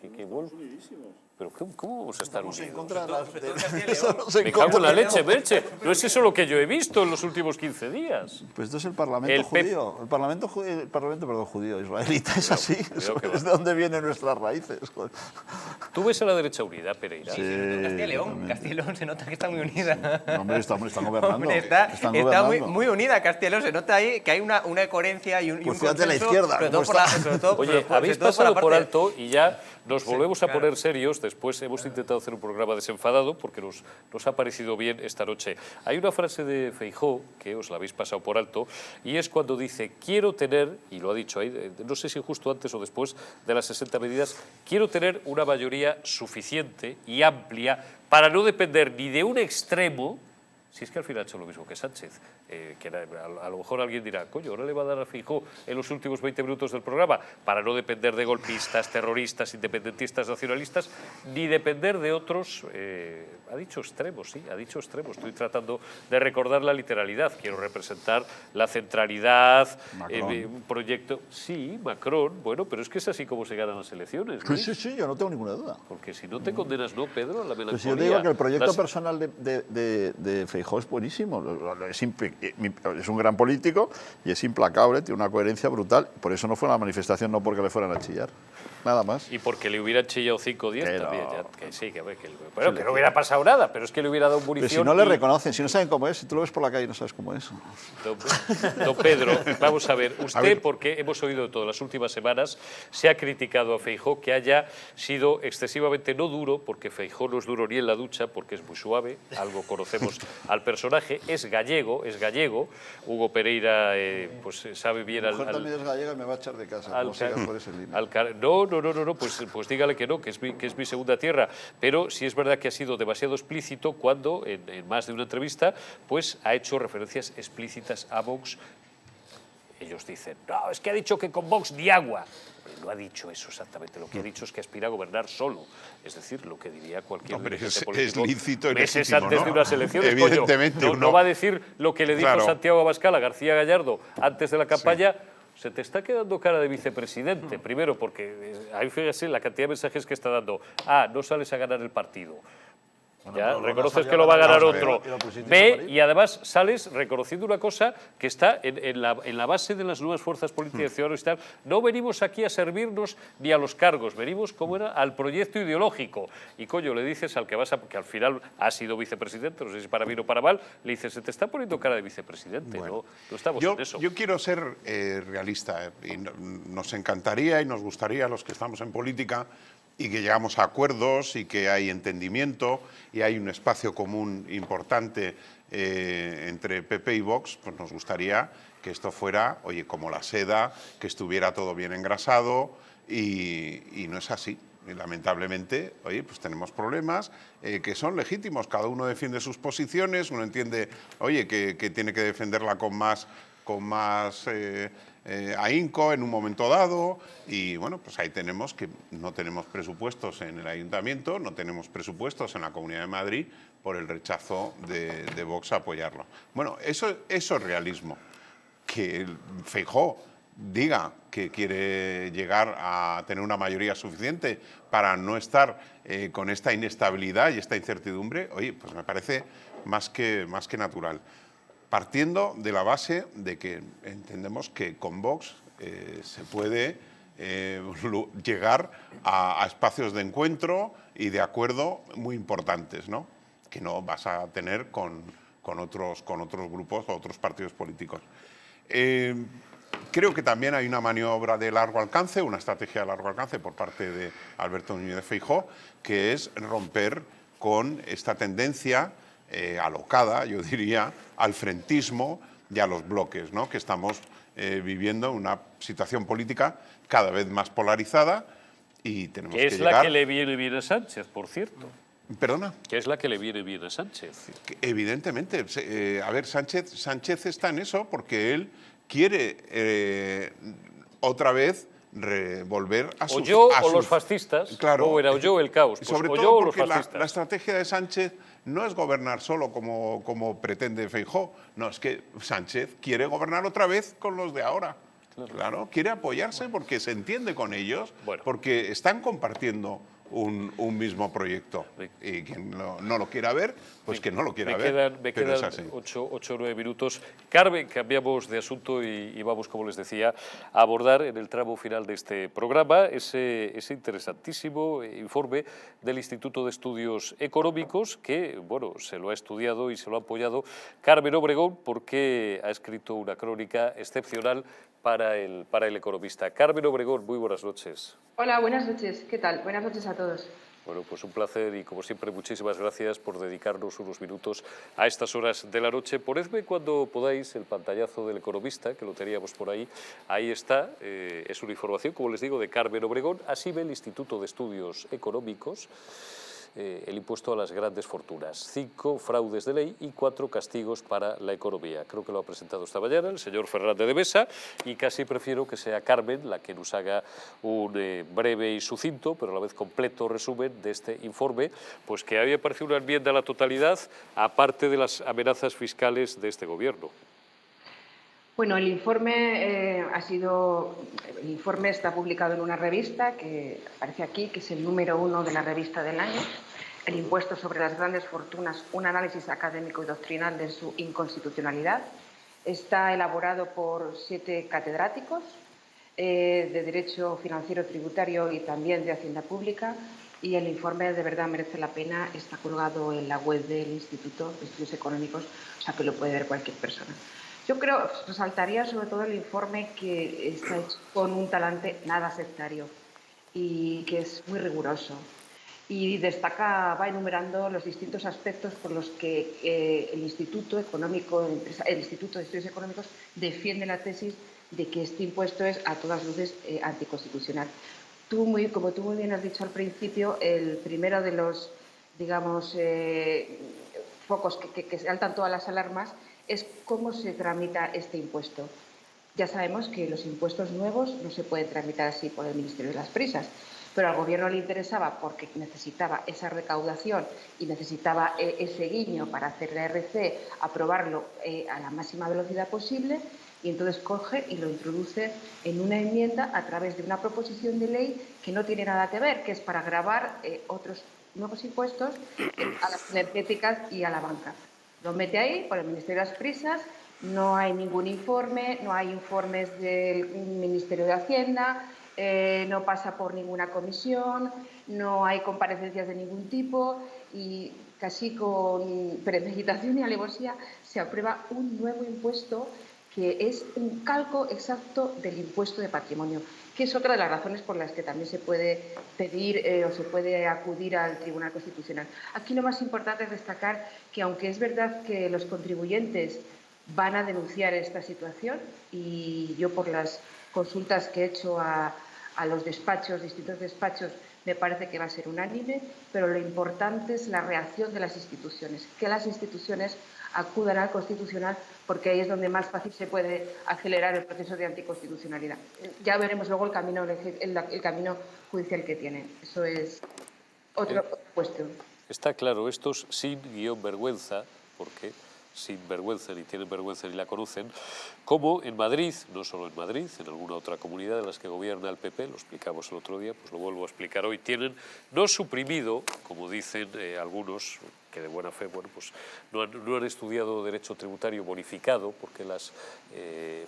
pero ¿cómo vamos a estar unidos? En contra de las... Me cago en la leche, Merche. No es eso lo que yo he visto en los últimos 15 días. Pues esto es el Parlamento judío. El Parlamento judío, israelita, es así. Es de donde vienen nuestras raíces. Joder. ¿Tú ves a la derecha unida, Pereira? Sí, Castilla y León se nota que está muy unida. No, hombre, están gobernando. Hombre, está muy unida Castilla y León. Se nota ahí que hay una coherencia y un pues consenso. fíjate la izquierda. Oye, habéis pasado por alto y ya nos volvemos a poner serios. Después hemos intentado hacer un programa desenfadado porque nos ha parecido bien esta noche. Hay una frase de Feijóo que os la habéis pasado por alto y es cuando dice: quiero tener, y lo ha dicho ahí, no sé si justo antes o después de las 60 medidas, quiero tener una mayoría suficiente y amplia para no depender ni de un extremo. Si es que al final ha hecho lo mismo que Sánchez, que a lo mejor alguien dirá, coño, ahora le va a dar a Feijóo en los últimos 20 minutos del programa, para no depender de golpistas, terroristas, independentistas, nacionalistas, ni depender de otros, ha dicho extremos, sí, ha dicho extremos. Estoy tratando de recordar la literalidad, quiero representar la centralidad, un proyecto, sí, Macron, bueno, pero es que es así como se ganan las elecciones, ¿no? Sí, yo no tengo ninguna duda. Porque si no te condenas, ¿no, Pedro, a la melancolía? Pues yo digo que el proyecto personal de Feijóo Feijóo es buenísimo, es un gran político y es implacable, tiene una coherencia brutal. Por eso no fue a la manifestación, no porque le fueran a chillar. Nada más. Y porque le hubieran chillado 5 o 10 Pero- también. Que sí, que bueno, que no hubiera pasado nada, pero es que le hubiera dado munición. Pero si no le y- reconocen, si no saben cómo es, si tú lo ves por la calle y no sabes cómo es. Don Pedro, vamos a ver, usted, porque hemos oído de todas las últimas semanas, se ha criticado a Feijóo que haya sido excesivamente no duro, porque Feijóo no es duro ni en la ducha, porque es muy suave, algo conocemos al personaje, es gallego, Hugo Pereira pues sabe bien Mi mujer también es gallega y me va a echar de casa, como sigas por ese línea. No, pues dígale que no, que es mi segunda tierra, pero sí es verdad que ha sido demasiado explícito cuando, en más de una entrevista, pues ha hecho referencias explícitas a Vox. Ellos dicen, no, es que ha dicho que con Vox ni agua. No ha dicho eso exactamente, lo que ha dicho es que aspira a gobernar solo, es decir, lo que diría cualquier Hombre, dirigente es político lícito y meses legítimo, antes ¿no? de unas elecciones, Evidentemente, coño. No va a decir lo que le dijo Claro. Santiago Abascal a García Gallardo antes de la campaña. Se te está quedando cara de vicepresidente, primero porque ahí fíjese la cantidad de mensajes que está dando. A, no sales a ganar el partido. Ya, reconoces que lo va a ganar otro. B, y además sales reconociendo una cosa que está en la base de las nuevas fuerzas políticas ciudadanas y tal. No venimos aquí a servirnos ni a los cargos, venimos, como era, al proyecto ideológico. Y coño, le dices al que que al final ha sido vicepresidente, no sé si para bien o para mal, le dices, se te está poniendo cara de vicepresidente, Bueno, no estamos yo, en eso. yo quiero ser realista y nos encantaría y nos gustaría a los que estamos en política y que llegamos a acuerdos y que hay entendimiento y hay un espacio común importante entre PP y Vox, pues nos gustaría que esto fuera, oye, como la seda, que estuviera todo bien engrasado y no es así. Y lamentablemente, oye, pues tenemos problemas que son legítimos, cada uno defiende sus posiciones, uno entiende, oye, que tiene que defenderla con más ahínco en un momento dado y bueno, pues ahí tenemos que no tenemos presupuestos en el Ayuntamiento, no tenemos presupuestos en la Comunidad de Madrid por el rechazo de Vox a apoyarlo. Bueno, eso es realismo. Que Feijóo diga que quiere llegar a tener una mayoría suficiente para no estar con esta inestabilidad y esta incertidumbre, oye, pues me parece más que natural. Partiendo de la base de que entendemos que con Vox se puede llegar a espacios de encuentro y de acuerdo muy importantes, ¿no? Que no vas a tener con otros grupos o otros partidos políticos. Creo que también hay una maniobra de largo alcance, una estrategia de largo alcance por parte de Alberto Núñez Feijóo, que es romper con esta tendencia alocada, yo diría, al frentismo y a los bloques, ¿no? Que estamos viviendo una situación política cada vez más polarizada y tenemos que llegar... Que es la que le viene bien a Sánchez, por cierto. ¿Perdona? Que es la que le viene bien a Sánchez. Evidentemente. A ver, Sánchez está en eso porque él quiere otra vez volver a su... O yo o los fascistas, claro, o era o yo o el caos. Pues sobre o todo yo o los porque fascistas. la estrategia de Sánchez no es gobernar solo como pretende Feijóo, no, es que Sánchez quiere gobernar otra vez con los de ahora. Claro, quiere apoyarse porque se entiende con ellos, porque están compartiendo un mismo proyecto. Y quien no lo quiera ver, pues que no lo quiera ver. Me pero es quedan así. 8 o 9 minutos. Carmen, cambiamos de asunto y vamos, como les decía, a abordar en el tramo final de este programa ese interesantísimo informe del Instituto de Estudios Económicos que, bueno, se lo ha estudiado y se lo ha apoyado Carmen Obregón porque ha escrito una crónica excepcional para el economista. Carmen Obregón, muy buenas noches. Hola, buenas noches. ¿Qué tal? Buenas noches a todos. Bueno, pues un placer y como siempre muchísimas gracias por dedicarnos unos minutos a estas horas de la noche. Ponedme cuando podáis el pantallazo del economista, que lo teníamos por ahí. Ahí está, es una información, como les digo, de Carmen Obregón. Así ve el Instituto de Estudios Económicos el impuesto a las grandes fortunas. 5 fraudes de ley y 4 castigos para la economía. Creo que lo ha presentado esta mañana el señor Fernández de Besa y casi prefiero que sea Carmen la que nos haga un breve y sucinto, pero a la vez completo resumen de este informe, pues que había parecido una enmienda a la totalidad, aparte de las amenazas fiscales de este gobierno. Bueno, el informe está publicado en una revista que aparece aquí, que es el número 1 de la revista del año. el impuesto sobre las grandes fortunas un análisis académico y doctrinal de su inconstitucionalidad. Está elaborado por 7 catedráticos de Derecho Financiero Tributario y también de Hacienda Pública, y el informe de verdad merece la pena, está colgado en la web del Instituto de Estudios Económicos, o sea que lo puede ver cualquier persona. Yo creo, resaltaría sobre todo el informe que está hecho con un talante nada sectario y que es muy riguroso. Y destaca, va enumerando los distintos aspectos por los que el Instituto de Estudios Económicos defiende la tesis de que este impuesto es a todas luces anticonstitucional. Como tú muy bien has dicho al principio, el primero de los, digamos, focos que saltan todas las alarmas es cómo se tramita este impuesto. Ya sabemos que los impuestos nuevos no se pueden tramitar así por el Ministerio de las Prisas, pero al Gobierno le interesaba porque necesitaba esa recaudación y necesitaba ese guiño para hacer la RC, aprobarlo a la máxima velocidad posible, y entonces coge y lo introduce en una enmienda a través de una proposición de ley que no tiene nada que ver, que es para gravar otros nuevos impuestos a las energéticas y a la banca. Lo mete ahí por el Ministerio de las Prisas, no hay ningún informe, no hay informes del Ministerio de Hacienda, no pasa por ninguna comisión, no hay comparecencias de ningún tipo y casi con premeditación y alevosía se aprueba un nuevo impuesto que es un calco exacto del impuesto de patrimonio, que es otra de las razones por las que también se puede pedir o se puede acudir al Tribunal Constitucional. Aquí lo más importante es destacar que, aunque es verdad que los contribuyentes van a denunciar esta situación, y yo por las consultas que he hecho a los despachos, distintos despachos, me parece que va a ser unánime, pero lo importante es la reacción de las instituciones, que las instituciones acudan al Constitucional, porque ahí es donde más fácil se puede acelerar el proceso de anticonstitucionalidad. Ya veremos luego el camino judicial que tiene. Eso es otra cuestión. Está claro, estos sin guión vergüenza, porque sin vergüenza, ni tienen vergüenza ni la conocen, como en Madrid, no solo en Madrid, en alguna otra comunidad en las que gobierna el PP, lo explicamos el otro día, pues lo vuelvo a explicar hoy, tienen no suprimido, como dicen algunos, que de buena fe, bueno, pues no han estudiado derecho tributario bonificado, porque las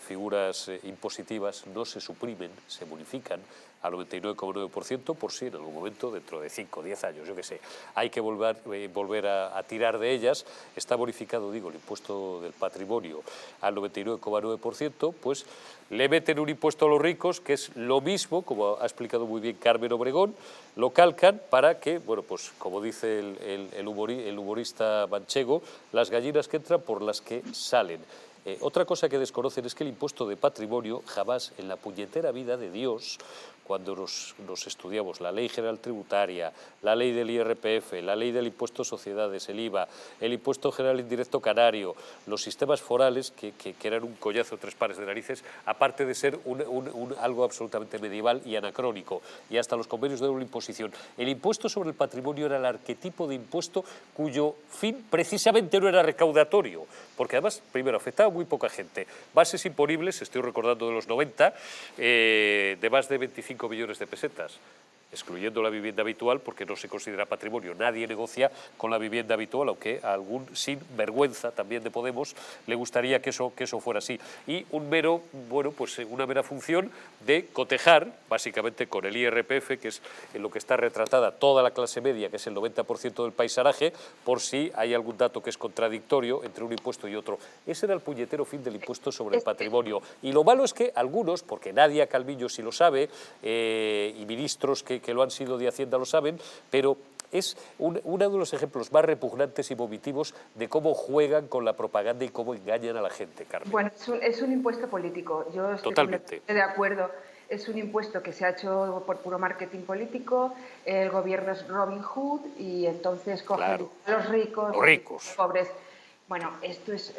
figuras impositivas no se suprimen, se bonifican al 99,9% por si en algún momento, dentro de 5 o 10 años, yo qué sé, hay que volver a tirar de ellas. Está bonificado, digo, el impuesto del patrimonio al 99,9%, pues le meten un impuesto a los ricos, que es lo mismo, como ha explicado muy bien Carmen Obregón, lo calcan para que, bueno, pues como dice el humorista manchego, las gallinas que entran por las que salen. Otra cosa que desconocen es que el impuesto de patrimonio jamás en la puñetera vida de Dios, cuando nos estudiamos la Ley General Tributaria, la Ley del IRPF, la Ley del Impuesto a Sociedades, el IVA, el Impuesto General Indirecto Canario, los sistemas forales, que eran un collazo de 3 pares de narices, aparte de ser algo absolutamente medieval y anacrónico, y hasta los convenios de doble imposición. El impuesto sobre el patrimonio era el arquetipo de impuesto cuyo fin precisamente no era recaudatorio, porque además, primero, afectaba a muy poca gente. Bases imponibles, estoy recordando de los 90, de más de 25 millones de pesetas, excluyendo la vivienda habitual, porque no se considera patrimonio. Nadie negocia con la vivienda habitual, aunque a algún sinvergüenza también de Podemos le gustaría que eso fuera así. Y una mera función de cotejar, básicamente con el IRPF, que es en lo que está retratada toda la clase media, que es el 90% del paisanaje, por si hay algún dato que es contradictorio entre un impuesto y otro. Ese era el puñetero fin del impuesto sobre el patrimonio. Y lo malo es que algunos, porque Nadia Calviño sí lo sabe, y ministros que lo han sido de Hacienda lo saben, pero es uno de los ejemplos más repugnantes y vomitivos de cómo juegan con la propaganda y cómo engañan a la gente, Carmen. Bueno, es un impuesto político. Yo estoy completamente de acuerdo. Es un impuesto que se ha hecho por puro marketing político. El gobierno es Robin Hood y entonces coge a los ricos, los pobres. Bueno, esto es,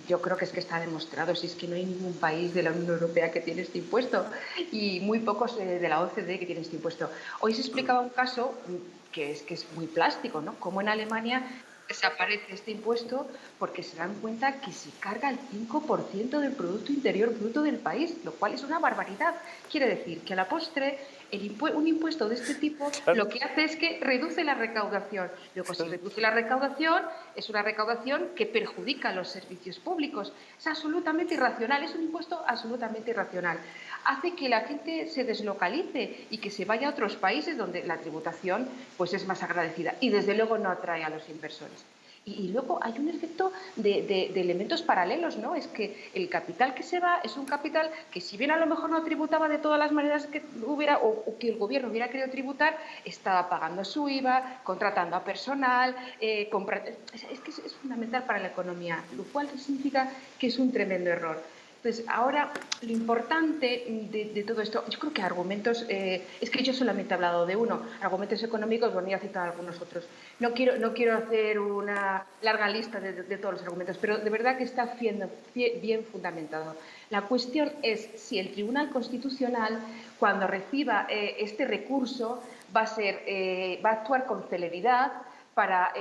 yo creo que está demostrado, si es que no hay ningún país de la Unión Europea que tiene este impuesto y muy pocos de la OCDE que tienen este impuesto. Hoy se explicaba un caso que es muy plástico, ¿no? Como en Alemania desaparece este impuesto porque se dan cuenta que se carga el 5% del Producto Interior Bruto del país, lo cual es una barbaridad. Quiere decir que a la postre un impuesto de este tipo lo que hace es que reduce la recaudación. Luego, si reduce la recaudación, es una recaudación que perjudica a los servicios públicos. Es absolutamente irracional, es un impuesto absolutamente irracional. Hace que la gente se deslocalice y que se vaya a otros países donde la tributación pues, es más agradecida y desde luego no atrae a los inversores. Y luego hay un efecto de elementos paralelos, ¿no? Es que el capital que se va es un capital que, si bien a lo mejor no tributaba de todas las maneras que hubiera o que el gobierno hubiera querido tributar, estaba pagando su IVA, contratando a personal, es que es fundamental para la economía, lo cual significa que es un tremendo error. Entonces, ahora, lo importante de todo esto, yo creo que argumentos, es que yo solamente he hablado de uno, argumentos económicos, bueno, ya he citado algunos otros. No quiero hacer una larga lista de todos los argumentos, pero de verdad que está bien fundamentado. La cuestión es si el Tribunal Constitucional, cuando reciba este recurso, va a actuar con celeridad para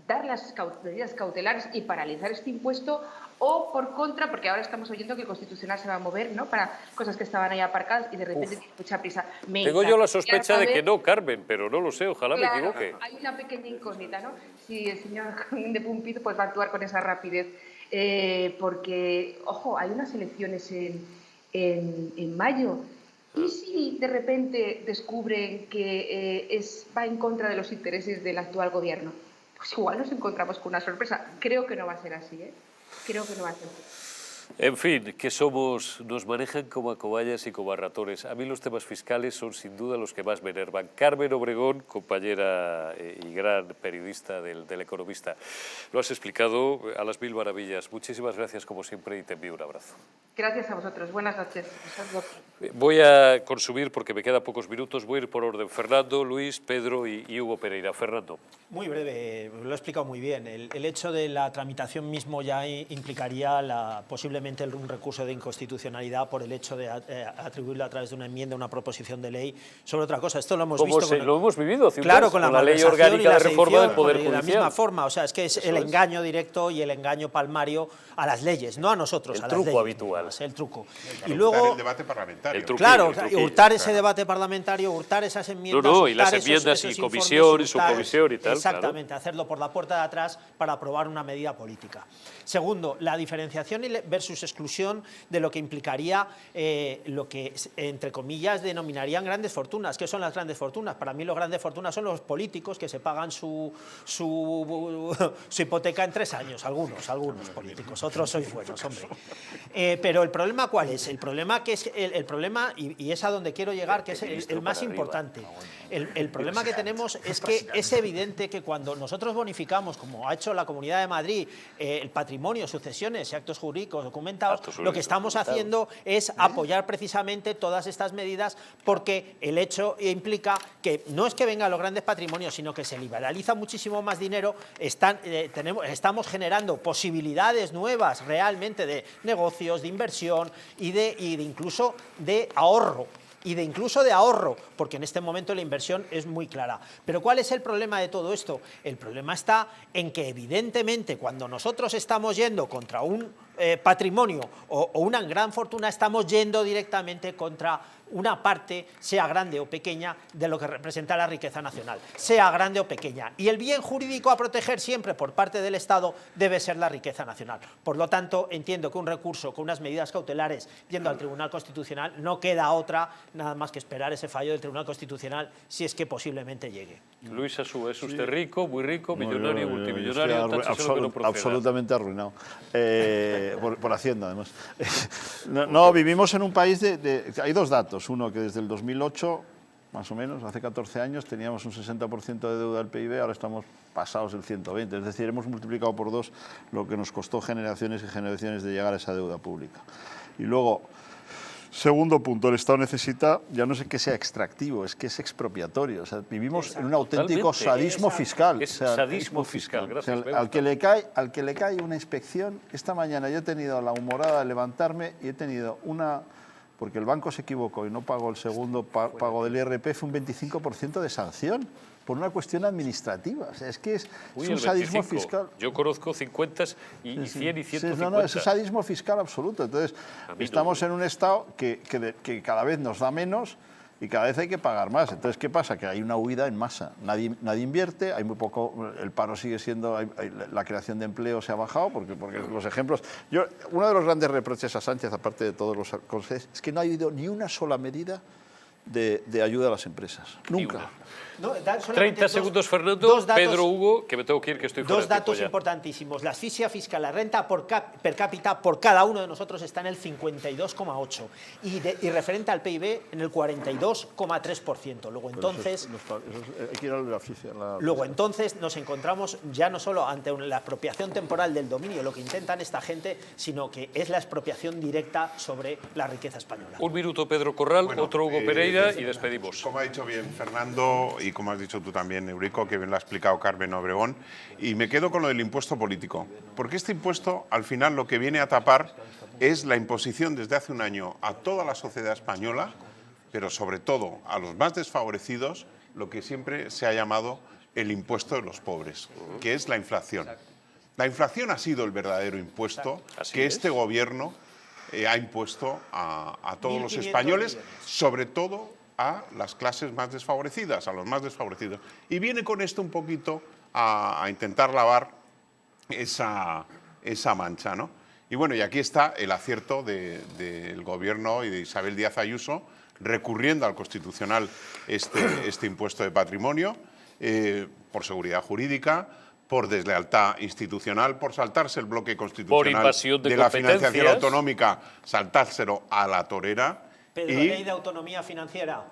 dar las medidas cautelares y paralizar este impuesto, o por contra, porque ahora estamos oyendo que el Constitucional se va a mover, ¿no?, para cosas que estaban ahí aparcadas y de repente tiene mucha prisa. Tengo yo la sospecha de que no, Carmen, pero no lo sé, ojalá me equivoque. Hay una pequeña incógnita, ¿no? Si el señor de Pumpido pues, va a actuar con esa rapidez, porque, ojo, hay unas elecciones en mayo. ¿Y si de repente descubren que va en contra de los intereses del actual gobierno? Pues igual nos encontramos con una sorpresa. Creo que no va a ser así, ¿eh? Creo que no va a ser así. En fin, que nos manejan como a cobayas y como a ratones. A mí los temas fiscales son sin duda los que más me enervan. Carmen Obregón, compañera y gran periodista del Economista, lo has explicado a las mil maravillas. Muchísimas gracias como siempre y te envío un abrazo. Gracias a vosotros. Buenas noches. Voy a consumir, porque me quedan pocos minutos, voy a ir por orden. Fernando, Luis, Pedro y Hugo Pereira. Fernando. Muy breve, lo he explicado muy bien. El hecho de la tramitación mismo ya implicaría posiblemente un recurso de inconstitucionalidad por el hecho de atribuirlo a través de una enmienda, una proposición de ley sobre otra cosa. Esto lo hemos visto. Lo hemos vivido hace un claro, mes, con la ley orgánica de reforma del Poder Judicial. De la misma forma, o sea, es que es el engaño directo y el engaño palmario a las leyes, no a nosotros, a las leyes. El truco habitual. El truco. Y luego el debate parlamentario. Claro, hurtar ese debate parlamentario, hurtar esas enmiendas. Y las enmiendas y comisión y subcomisión y tal. Exactamente, hacerlo por la puerta de atrás para aprobar una medida política. Segundo, la diferenciación versus exclusión de lo que implicaría lo que, entre comillas, denominarían grandes fortunas. ¿Qué son las grandes fortunas? Para mí, las grandes fortunas son los políticos que se pagan su hipoteca en 3 años. Algunos políticos, otros sois buenos, hombre. Pero el problema, ¿cuál es? El problema, y es a donde quiero llegar, que es el más importante. El problema que tenemos es que es evidente que cuando nosotros bonificamos, como ha hecho la Comunidad de Madrid, el patrimonio, sucesiones y actos jurídicos documentados, lo que estamos haciendo es apoyar precisamente todas estas medidas, porque el hecho implica que no es que vengan los grandes patrimonios, sino que se liberaliza muchísimo más dinero, estamos generando posibilidades nuevas realmente de negocios, de inversión y de incluso de ahorro. Porque en este momento la inversión es muy clara. Pero ¿cuál es el problema de todo esto? El problema está en que, evidentemente, cuando nosotros estamos yendo contra un patrimonio o una gran fortuna, estamos yendo directamente contra una parte, sea grande o pequeña, de lo que representa la riqueza nacional, sea grande o pequeña. Y el bien jurídico a proteger siempre por parte del Estado debe ser la riqueza nacional. Por lo tanto, entiendo que un recurso con unas medidas cautelares yendo al Tribunal Constitucional no queda otra nada más que esperar ese fallo del Tribunal Constitucional, si es que posiblemente llegue. Luis Asúa, ¿es usted rico, muy rico, millonario, multimillonario? Absolutamente arruinado. Por Hacienda, además. No, vivimos en un país hay dos datos. Uno, que desde el 2008, más o menos, hace 14 años, teníamos un 60% de deuda del PIB, ahora estamos pasados el 120. Es decir, hemos multiplicado por 2 lo que nos costó generaciones y generaciones de llegar a esa deuda pública. Y luego, segundo punto, el Estado necesita, ya no sé que sea extractivo, es que es expropiatorio. O sea, vivimos en un auténtico sadismo fiscal. Es sadismo fiscal, gracias. O sea, al que le cae una inspección, esta mañana yo he tenido la humorada de levantarme y he tenido porque el banco se equivocó y no pagó el segundo pago del IRPF, un 25% de sanción. por una cuestión administrativa. O sea, es que es Uy, un el sadismo 25. fiscal. Yo conozco 50 y 100 y 150. No, es sadismo fiscal absoluto. Entonces, estamos en un estado que cada vez nos da menos y cada vez hay que pagar más. Entonces, ¿qué pasa? Que hay una huida en masa. Nadie invierte, hay muy poco, el paro sigue siendo, la creación de empleo se ha bajado, porque los ejemplos... Uno de los grandes reproches a Sánchez, aparte de todos los consejos, es que no ha habido ni una sola medida de ayuda a las empresas. Nunca. No, 30 segundos, Fernando. Pedro, Hugo, que me tengo que ir, que estoy fuera de tiempo datos ya. importantísimos. La asfixia fiscal, la renta per cápita por cada uno de nosotros está en el 52,8 y referente al PIB en el 42,3%. Luego entonces, hay que ir a la asfixia. luego entonces nos encontramos ya no solo ante la expropiación temporal del dominio, lo que intentan esta gente, sino que es la expropiación directa sobre la riqueza española. Un minuto, Pedro Corral, Bueno, otro Hugo Pereira y despedimos. Como ha dicho bien Fernando y como has dicho tú también, Eurico, que bien lo ha explicado Carmen Obregón, y me quedo con lo del impuesto político, porque este impuesto al final lo que viene a tapar es la imposición desde hace un año a toda la sociedad española, pero sobre todo a los más desfavorecidos, lo que siempre se ha llamado el impuesto de los pobres, que es la inflación. La inflación ha sido el verdadero impuesto que este gobierno ha impuesto a todos los españoles, sobre todo a las clases más desfavorecidas, a los más desfavorecidos. Y viene con esto un poquito a intentar lavar esa mancha, ¿no? Y bueno, y aquí está el acierto del gobierno y de Isabel Díaz Ayuso, recurriendo al Constitucional este impuesto de patrimonio, por seguridad jurídica, por deslealtad institucional, por saltarse el bloque constitucional por invasión de la financiación competencias autonómica, saltárselo a la torera. Pedro, y, ley de autonomía financiera.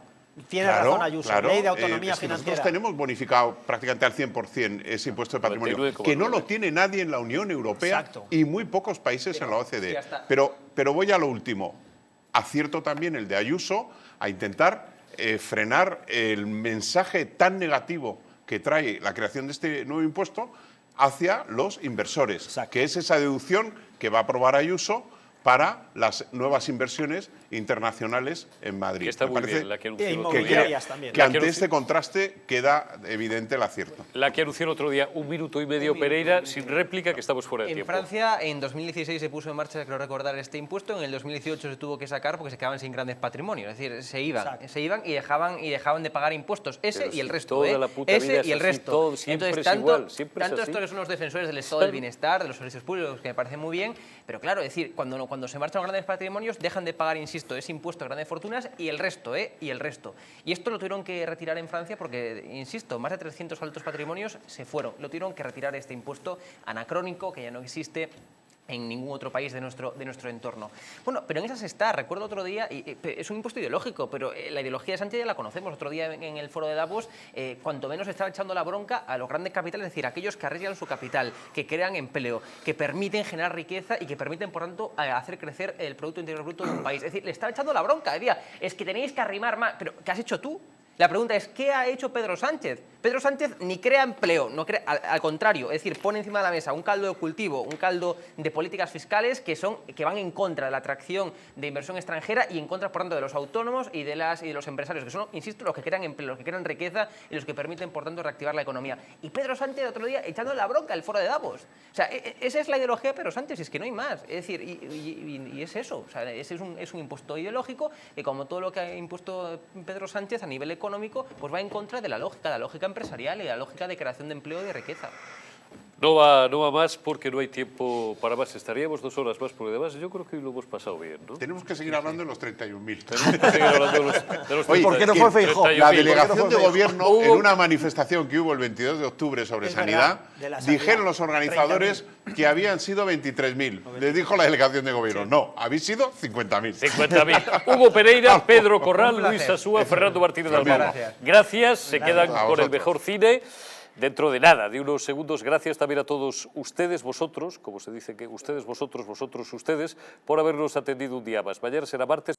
Tiene claro, razón Ayuso, claro, ley de autonomía es que financiera. nosotros tenemos bonificado prácticamente al 100% ese impuesto de patrimonio, 99,9. que no lo tiene nadie en la Unión Europea. Exacto. Y muy pocos países en la OCDE. ya está. Pero voy a lo último. Acierto también el de Ayuso a intentar frenar el mensaje tan negativo que trae la creación de este nuevo impuesto hacia los inversores, Exacto. que es esa deducción que va a aprobar Ayuso para las nuevas inversiones internacionales en Madrid. Que está Me muy parece bien, la que E anunció el otro día. inmobiliarias también. que ante este contraste queda evidente el acierto. La que anunció el otro día, un minuto y medio, Pereira, sin réplica, que estamos fuera de En tiempo. Francia, en 2016 se puso en marcha, creo recordar, este impuesto. En el 2018 se tuvo que sacar porque se quedaban sin grandes patrimonios. Es decir, se iban y dejaban de pagar impuestos. Ese Pero y el si resto. toda la puta vida Ese es y el así, resto. todo, siempre Entonces, es tanto, igual, siempre es tanto así. estos que son los defensores del estado del bienestar, de los servicios públicos, que me parece muy bien. Pero claro, es decir, cuando se marchan los grandes patrimonios, dejan de pagar, insisto, ese impuesto a grandes fortunas y el resto, y el resto. Y esto lo tuvieron que retirar en Francia porque, insisto, más de 300 altos patrimonios se fueron. Lo tuvieron que retirar este impuesto anacrónico que ya no existe en ningún otro país de nuestro entorno. Bueno, pero en esas está. Recuerdo otro día, y es un impuesto ideológico, pero la ideología de Sánchez ya la conocemos. Otro día en el foro de Davos, cuanto menos estaba echando la bronca a los grandes capitales, es decir, aquellos que arriesgan su capital, que crean empleo, que permiten generar riqueza y que permiten, por tanto, hacer crecer el Producto Interior Bruto de un país. Es decir, le estaba echando la bronca. Decía, es que tenéis que arrimar más. Pero, ¿qué has hecho tú? La pregunta es, ¿qué ha hecho Pedro Sánchez? Pedro Sánchez ni crea empleo, no crea, al contrario, es decir, pone encima de la mesa un caldo de cultivo, un caldo de políticas fiscales que van en contra de la atracción de inversión extranjera y en contra, por tanto, de los autónomos y de los empresarios, que son, insisto, los que crean empleo, los que crean riqueza y los que permiten, por tanto, reactivar la economía. Y Pedro Sánchez, el otro día, echando la bronca al foro de Davos. O sea, esa es la ideología de Pedro Sánchez, es que no hay más. Es decir, y es eso, o sea, ese es un impuesto ideológico que, como todo lo que ha impuesto Pedro Sánchez a nivel económico, pues va en contra de la lógica empresarial y de la lógica de creación de empleo y de riqueza. No va más porque no hay tiempo para más. Estaríamos 2 horas más, porque además yo creo que hoy lo hemos pasado bien, ¿no? Tenemos que seguir hablando de los 31.000. Tenemos que seguir hablando de los Oye, ¿por qué no fue Feijóo? 31.000. La delegación de Feijóo? gobierno, en una manifestación que hubo el 22 de octubre sobre Es sanidad, verdad, de la sanidad. dijeron los organizadores que habían sido 23.000. Les dijo la delegación de gobierno, no, habéis sido 50.000. 50.000. Hugo Pereira, Pedro Corral, Un Luis placer. Asúa, Fernando Martínez Muchas Almagro. gracias. Gracias, se quedan A con el vosotros. mejor cine. Dentro de nada, de unos segundos, gracias también a todos ustedes, vosotros, como se dice que ustedes, vosotros, ustedes, por habernos atendido un día más. Mañana será martes.